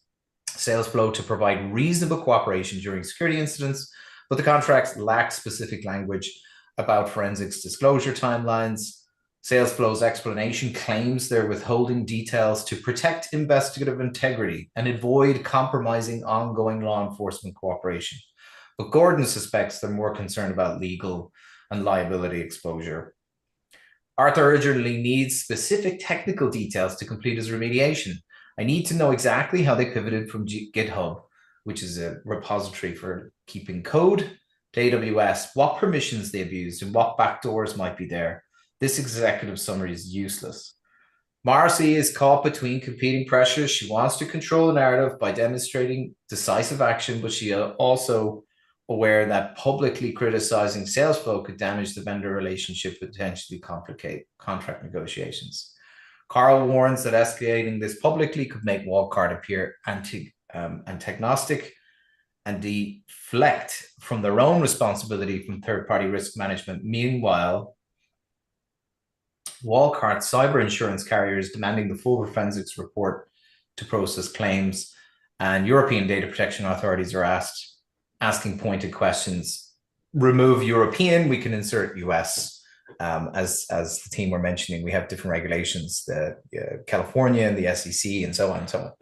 SalesFlow to provide reasonable cooperation during security incidents, but the contracts lack specific language about forensics disclosure timelines. SalesFlow's explanation claims they're withholding details to protect investigative integrity and avoid compromising ongoing law enforcement cooperation. But Gordon suspects they're more concerned about legal and liability exposure. Arthur urgently needs specific technical details to complete his remediation. I need to know exactly how they pivoted from GitHub, which is a repository for keeping code, to AWS, what permissions they've used and what backdoors might be there. This executive summary is useless. Marcy is caught between competing pressures. She wants to control the narrative by demonstrating decisive action, but she is also aware that publicly criticizing SalesFlow could damage the vendor relationship, potentially complicate contract negotiations. Carl warns that escalating this publicly could make Walcart appear antagonistic and deflect from their own responsibility from third-party risk management. Meanwhile, Walcart cyber insurance carriers demanding the full forensics report to process claims, and European data protection authorities are asking pointed questions. Remove European, we can insert US. As the team were mentioning, we have different regulations, the California and the SEC and so on and so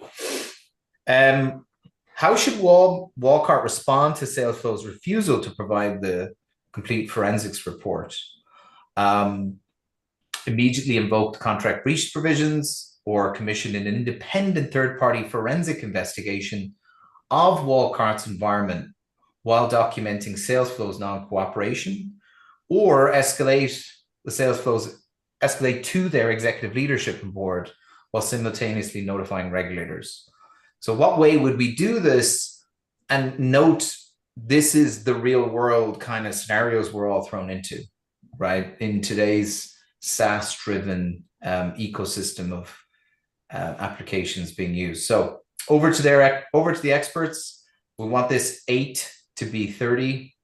on. How should Walcart respond to SalesFlow's refusal to provide the complete forensics report? Immediately invoke the contract breach provisions or commission an independent third-party forensic investigation of Walcart's environment while documenting SalesFlow's non-cooperation, or escalate to their executive leadership and board while simultaneously notifying regulators. So what way would we do this? And note, this is the real world kind of scenarios we're all thrown into, right? In today's SaaS-driven ecosystem of applications being used. So over to the experts. We want this 8 to be 30.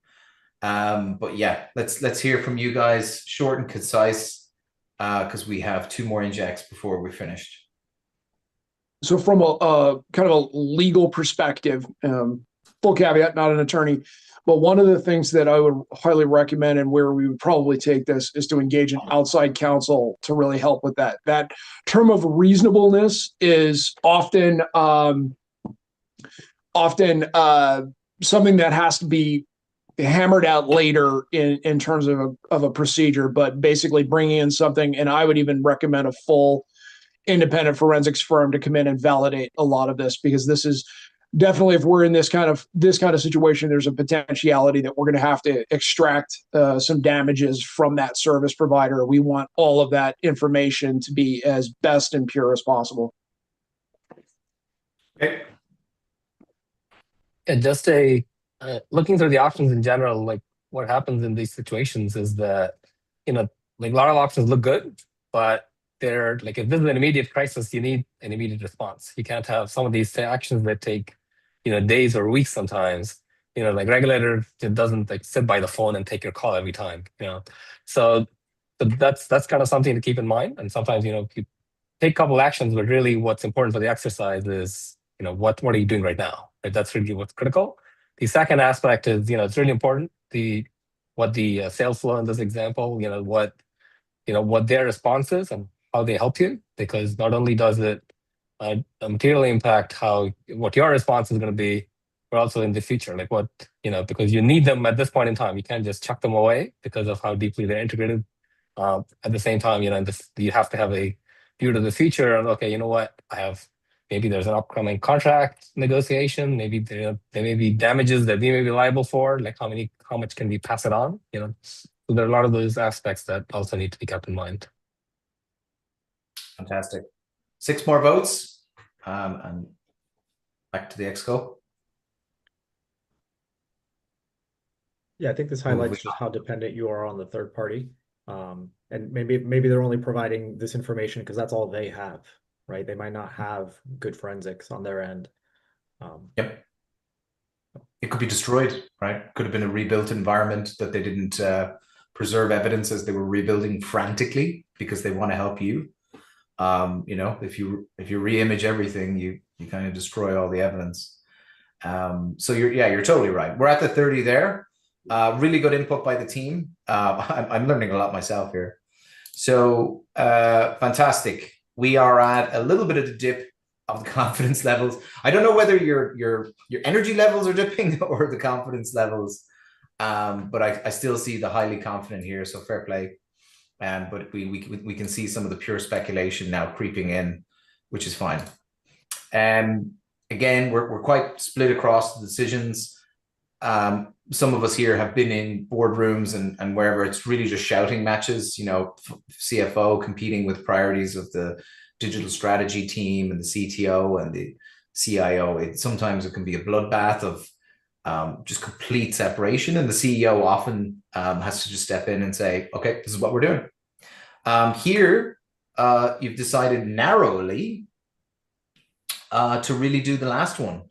But yeah, let's hear from you guys, short and concise, because we have 2 more injects before we're finished. So from a kind of a legal perspective, full caveat, not an attorney, but one of the things that I would highly recommend and where we would probably take this is to engage an outside counsel to really help with that. That term of reasonableness is often something that has to be hammered out later in terms of a procedure, but basically bringing in something, and I would even recommend a full independent forensics firm to come in and validate a lot of this, because this is definitely, if we're in this kind of situation, there's a potentiality that we're going to have to extract some damages from that service provider. We want all of that information to be as best and pure as possible. Okay. And just looking through the options in general, like what happens in these situations is that, like a lot of options look good, but they're like, if this is an immediate crisis, you need an immediate response. You can't have some of these actions that take, days or weeks sometimes. Like regulator, it doesn't like sit by the phone and take your call every time. So So that's kind of something to keep in mind. And sometimes, you take a couple actions, but really what's important for the exercise is, what are you doing right now? Right? That's really what's critical. The second aspect is, it's really important, what the sales flow in this example, what their response is and how they help you, because not only does it materially impact what your response is going to be, but also in the future, like because you need them at this point in time. You can't just chuck them away because of how deeply they're integrated. At the same time, you have to have a view to the future. And okay, you know what? Maybe there's an upcoming contract negotiation. Maybe there may be damages that we may be liable for. Like how much can we pass it on? So there are a lot of those aspects that also need to be kept in mind. Fantastic. 6 more votes, and back to the Exco. Yeah, I think this highlights just how dependent you are on the third party. And maybe they're only providing this information because that's all they have, right? They might not have good forensics on their end. Yep. It could be destroyed, right? Could have been a rebuilt environment that they didn't preserve evidence as they were rebuilding frantically because they want to help you. If you re-image everything, you kind of destroy all the evidence. So you're totally right. We're at the 30 there. Really good input by the team. I'm learning a lot myself here. So fantastic. We are at a little bit of the dip of the confidence levels. I don't know whether your energy levels are dipping or the confidence levels, but I still see the highly confident here. So fair play. But we can see some of the pure speculation now creeping in, which is fine. And again, we're quite split across the decisions. Some of us here have been in boardrooms and wherever it's really just shouting matches, CFO competing with priorities of the digital strategy team and the CTO and the CIO. Sometimes it can be a bloodbath of just complete separation. And the CEO often has to just step in and say, okay, this is what we're doing. Here, you've decided narrowly to really do the last one,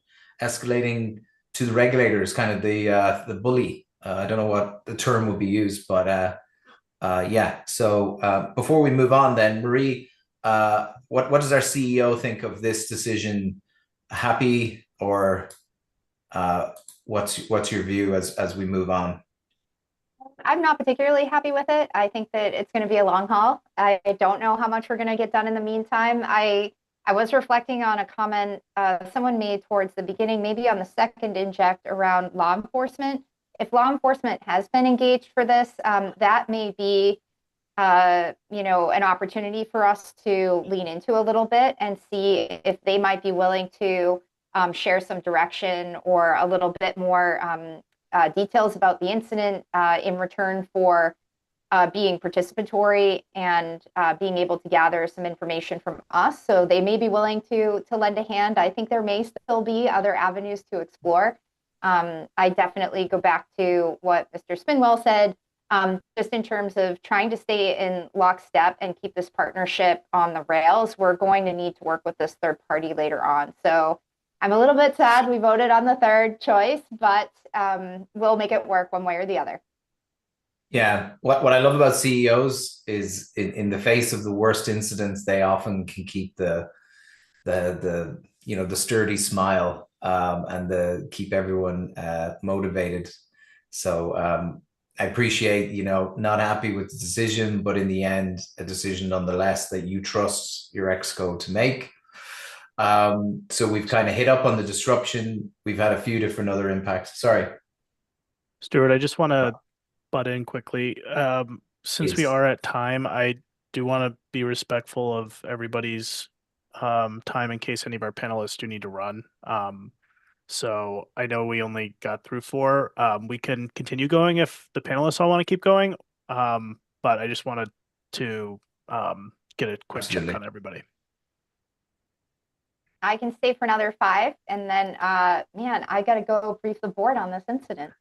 escalating to the regulators, kind of the bully. I don't know what the term would be used, but yeah. So before we move on then, Marie, what does our CEO think of this decision? Happy, or what's your view as we move on? I'm not particularly happy with it. I think that it's going to be a long haul. I don't know how much we're going to get done in the meantime. I was reflecting on a comment someone made towards the beginning, maybe on the second inject around law enforcement. If law enforcement has been engaged for this, that may be, an opportunity for us to lean into a little bit and see if they might be willing to share some direction or a little bit more details about the incident in return for being participatory and being able to gather some information from us. So they may be willing to lend a hand. I think there may still be other avenues to explore. I definitely go back to what Mr. Spinwell said, just in terms of trying to stay in lockstep and keep this partnership on the rails. We're going to need to work with this third party later on. So I'm a little bit sad we voted on the third choice, but we'll make it work one way or the other. Yeah, what I love about CEOs is in the face of the worst incidents, they often can keep the sturdy smile and keep everyone motivated. So I appreciate, not happy with the decision, but in the end, a decision nonetheless that you trust your exco to make. So we've kind of hit up on the disruption. We've had a few different other impacts. Sorry, Stuart, I just want to butt in quickly. Since we are at time, I do want to be respectful of everybody's time in case any of our panelists do need to run. So I know we only got through 4. We can continue going if the panelists all want to keep going. But I just wanted to get a quick check on everybody. I can stay for another 5, and then, man, I got to go brief the board on this incident.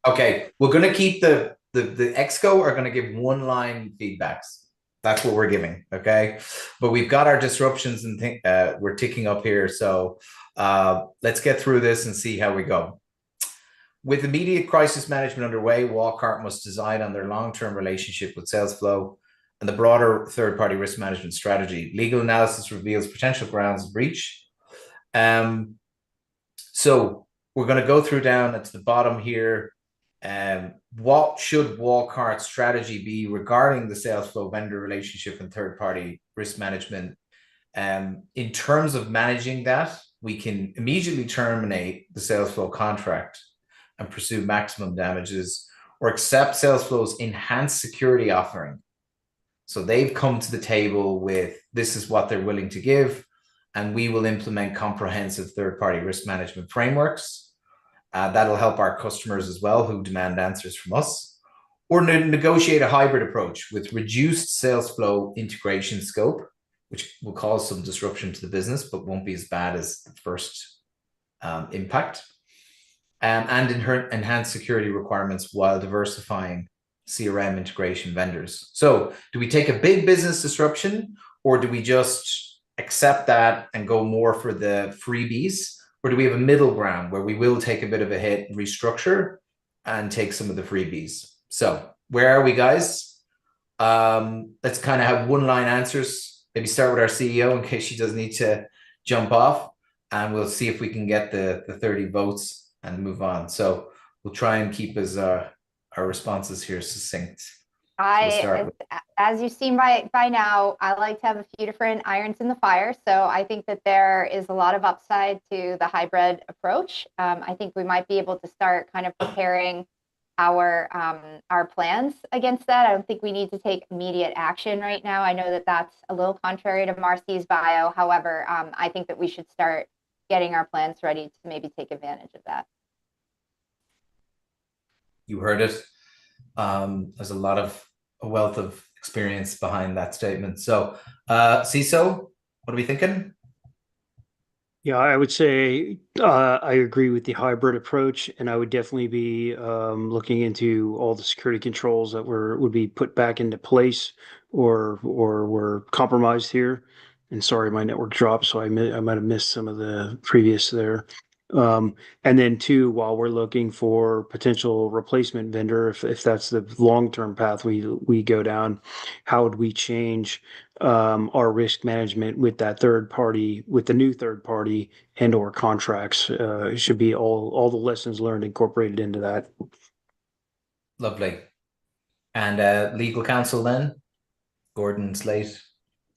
Okay, we're going to keep the exco are going to give 1-line feedbacks. That's what we're giving, okay? But we've got our disruptions and we're ticking up here. So let's get through this and see how we go. with immediate crisis management underway, Walcart must decide on their long-term relationship with SalesFlow and the broader third-party risk management strategy. Legal analysis reveals potential grounds of breach. So we're going to go through down at the bottom here. What should Walcart's strategy be regarding the SalesFlow vendor relationship and third-party risk management? In terms of managing that, we can immediately terminate the SalesFlow contract and pursue maximum damages, or accept SalesFlow's enhanced security offering. So they've come to the table with, this is what they're willing to give, and we will implement comprehensive third-party risk management frameworks. That'll help our customers as well, who demand answers from us. Or negotiate a hybrid approach with reduced SalesFlow integration scope, which will cause some disruption to the business, but won't be as bad as the first impact. And enhanced security requirements while diversifying CRM integration vendors. So do we take a big business disruption, or do we just accept that and go more for the freebies? Or do we have a middle ground where we will take a bit of a hit, restructure, and take some of the freebies? So where are we, guys? Let's kind of have one-line answers. Maybe start with our CEO in case she does need to jump off, and we'll see if we can get the 30 votes and move on. So we'll try and keep our responses here succinct. As you've seen by now, I like to have a few different irons in the fire. So I think that there is a lot of upside to the hybrid approach. I think we might be able to start kind of preparing our plans against that. I don't think we need to take immediate action right now. I know that that's a little contrary to Marcy's bio. However, I think that we should start getting our plans ready to maybe take advantage of that. You heard it. There's a wealth of experience behind that statement. So, CISO, what are we thinking? Yeah, I would say I agree with the hybrid approach, and I would definitely be looking into all the security controls that would be put back into place or were compromised here. And sorry, my network dropped, so I might have missed some of the previous there. And then two, while we're looking for potential replacement vendor, if that's the long-term path we go down, how would we change our risk management with that third party, with the new third party and or contracts? It should be all the lessons learned incorporated into that. Lovely. And legal counsel then, Gordon Slate.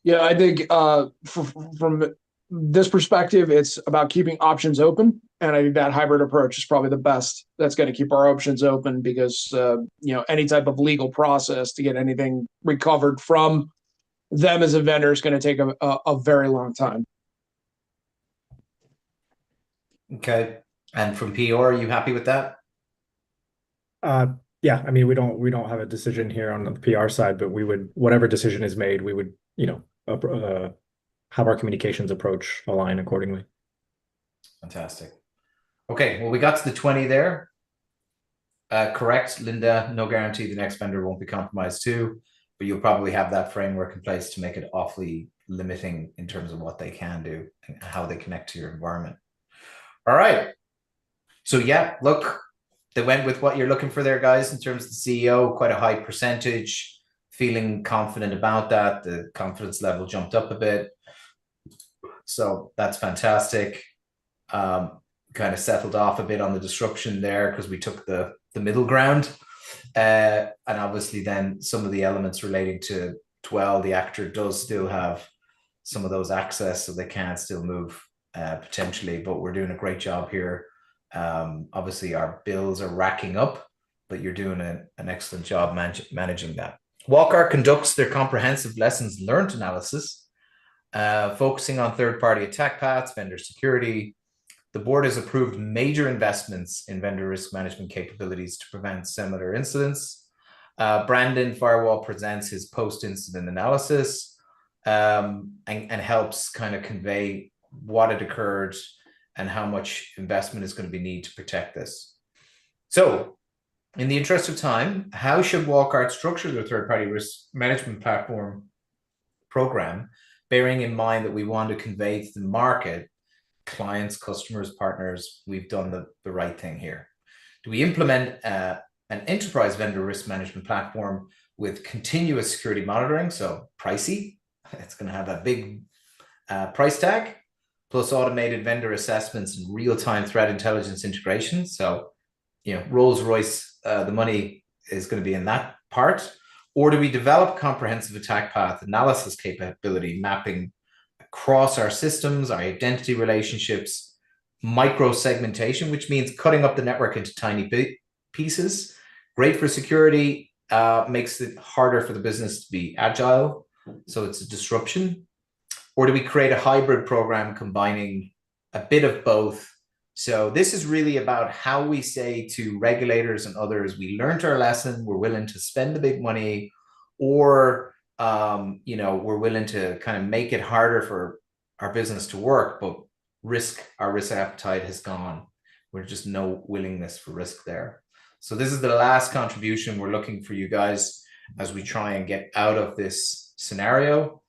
Yeah, I think from this perspective, it's about keeping options open. And I think that hybrid approach is probably the best that's going to keep our options open, because, any type of legal process to get anything recovered from them as a vendor is going to take a very long time. Okay. And from PR, are you happy with that? Yeah, I mean, we don't have a decision here on the PR side, but whatever decision is made, we would, have our communications approach align accordingly. Fantastic. Okay, well, we got to the 20 there. Correct, Linda, no guarantee the next vendor won't be compromised too, but you'll probably have that framework in place to make it awfully limiting in terms of what they can do and how they connect to your environment. All right. So yeah, look, they went with what you're looking for there, guys, in terms of the CEO, quite a high percentage, feeling confident about that. The confidence level jumped up a bit. So that's fantastic. Kind of settled off a bit on the disruption there because we took the middle ground. And obviously then some of the elements relating to Dwell, the actor does still have some of those access, so they can still move potentially, but we're doing a great job here. Obviously our bills are racking up, but you're doing an excellent job managing that. Walcart conducts their comprehensive lessons learned analysis, focusing on third-party attack paths, vendor security. The board has approved major investments in vendor risk management capabilities to prevent similar incidents. Brandon Firewall presents his post-incident analysis and helps kind of convey what had occurred and how much investment is going to be needed to protect this. So, in the interest of time, how should Walcart structure their third-party risk management platform program, bearing in mind that we want to convey to the market, clients, customers, partners, we've done the right thing here. Do we implement an enterprise vendor risk management platform with continuous security monitoring? So pricey, it's going to have a big price tag, plus automated vendor assessments and real-time threat intelligence integration. So, Rolls-Royce, the money is going to be in that part. Or do we develop comprehensive attack path analysis capability, mapping across our systems, our identity relationships, micro segmentation, which means cutting up the network into tiny pieces? Great for security, makes it harder for the business to be agile. So it's a disruption. Or do we create a hybrid program combining a bit of both? So this is really about how we say to regulators and others, we learned our lesson, we're willing to spend the big money, or we're willing to kind of make it harder for our business to work, but our risk appetite has gone. There's just no willingness for risk there. So this is the last contribution we're looking for you guys as we try and get out of this scenario.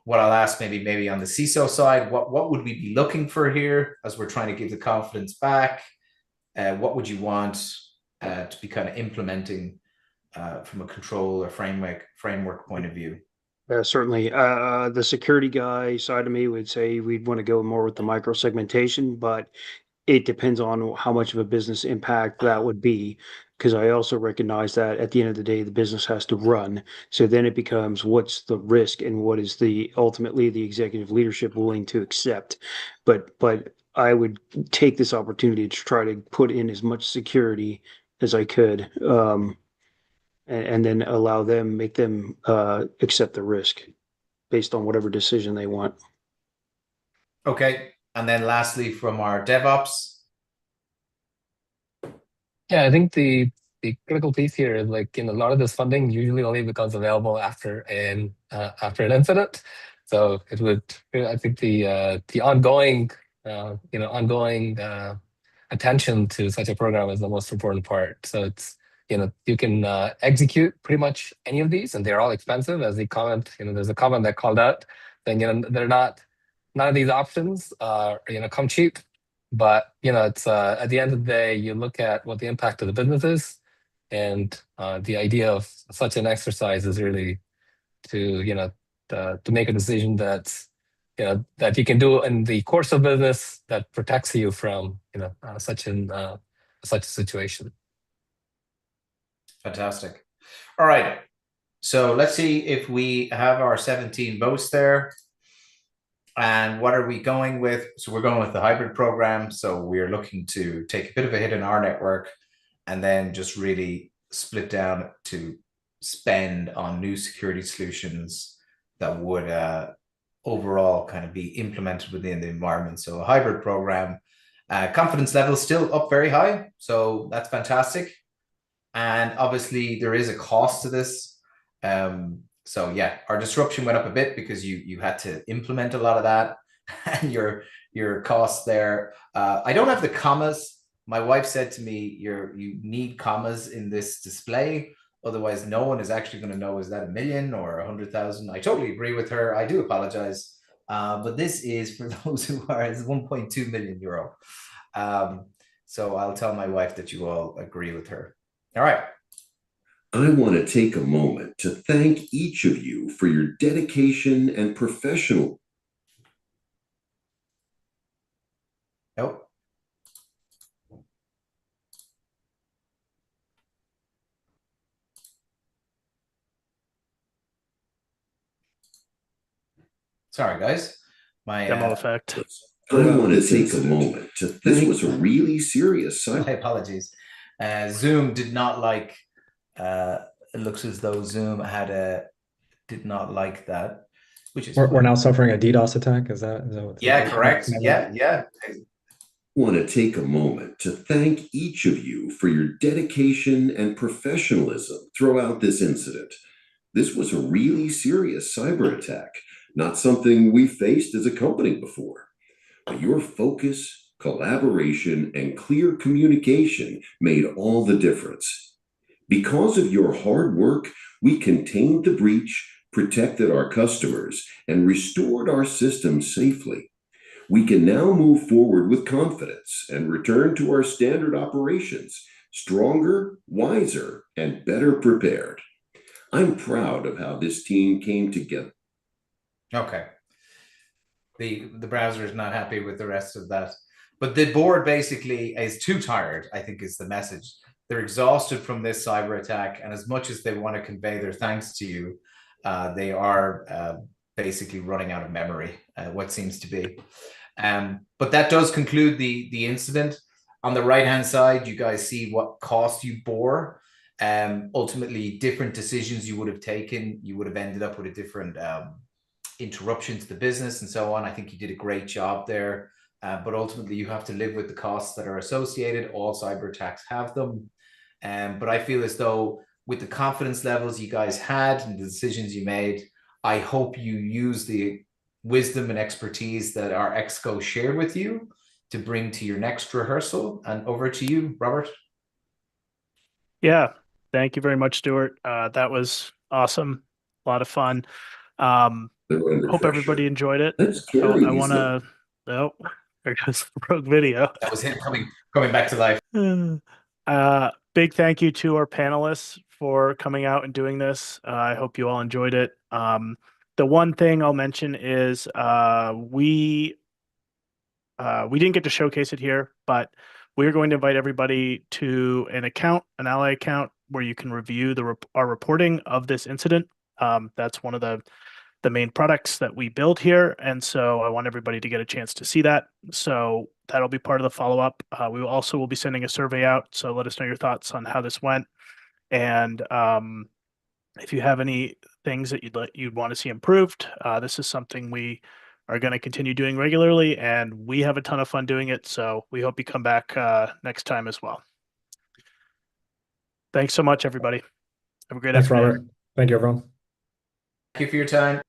What I'll ask maybe on the CISO side, what would we be looking for here as we're trying to give the confidence back? What would you want to be kind of implementing from a control or framework point of view? Certainly. The security guy side of me would say we'd want to go more with the micro segmentation, but it depends on how much of a business impact that would be, because I also recognize that at the end of the day, the business has to run. So then it becomes what's the risk and what is ultimately the executive leadership willing to accept. But I would take this opportunity to try to put in as much security as I could, and then make them accept the risk based on whatever decision they want. Okay. And then lastly, from our DevOps. Yeah, I think the critical piece here is a lot of this funding usually only becomes available after an incident. So I think the ongoing attention to such a program is the most important part. So it's you can execute pretty much any of these, and they're all expensive. As the comment, there's a comment that called out, then they're not. None of these options come cheap, but it's at the end of the day, you look at what the impact of the business is, and the idea of such an exercise is really to make a decision that you can do in the course of business that protects you from such a situation. Fantastic. All right, so let's see if we have our 17 votes there. And what are we going with? So we're going with the hybrid program. So we're looking to take a bit of a hit in our network and then just really split down to spend on new security solutions that would overall kind of be implemented within the environment. So a hybrid program, confidence level still up very high. So that's fantastic. And obviously there is a cost to this. So yeah, our disruption went up a bit because you had to implement a lot of that and your costs there. I don't have the commas. My wife said to me, you need commas in this display. Otherwise, no one is actually going to know, is that 1 million or 100,000? I totally agree with her. I do apologize. But this is for those who are, it's 1.2 million euro. So I'll tell my wife that you all agree with her. All right. I want to take a moment to thank each of you for your dedication and professional. Nope. Sorry, guys. My demo effect. I want to take a moment to thank. This was a really serious. My apologies. Zoom did not like. It looks as though Zoom did not like that, which is we're now suffering a DDoS attack. Is that what? Yeah, correct. Yeah. I want to take a moment to thank each of you for your dedication and professionalism throughout this incident. This was a really serious cyber attack, not something we faced as a company before. But your focus, collaboration, and clear communication made all the difference. Because of your hard work, we contained the breach, protected our customers, and restored our systems safely. We can now move forward with confidence and return to our standard operations, stronger, wiser, and better prepared. I'm proud of how this team came together. Okay. The browser is not happy with the rest of that. But the board basically is too tired, I think is the message. They're exhausted from this cyber attack. And as much as they want to convey their thanks to you, they are basically running out of memory, what seems to be. But that does conclude the incident. On the right-hand side, you guys see what cost you bore. Ultimately, different decisions you would have taken, you would have ended up with a different interruption to the business and so on. I think you did a great job there. But ultimately, you have to live with the costs that are associated. All cyber attacks have them. But I feel as though with the confidence levels you guys had and the decisions you made, I hope you use the wisdom and expertise that our exco shared with you to bring to your next rehearsal. And over to you, Robert. Yeah, thank you very much, Stuart. That was awesome. A lot of fun. Hope everybody enjoyed it. I want to, oh, there goes the rogue video. That was him coming back to life. Big thank you to our panelists for coming out and doing this. I hope you all enjoyed it. The one thing I'll mention is we didn't get to showcase it here, but we're going to invite everybody to an account, an Ally account, where you can review our reporting of this incident. That's one of the main products that we build here. And so I want everybody to get a chance to see that. So that'll be part of the follow-up. We will be sending a survey out. So let us know your thoughts on how this went. And if you have any things that you'd want to see improved, this is something we are going to continue doing regularly, and we have a ton of fun doing it. So we hope you come back next time as well. Thanks so much, everybody. Have a great afternoon. Thanks, Robert. Thank you, everyone. Thank you for your time.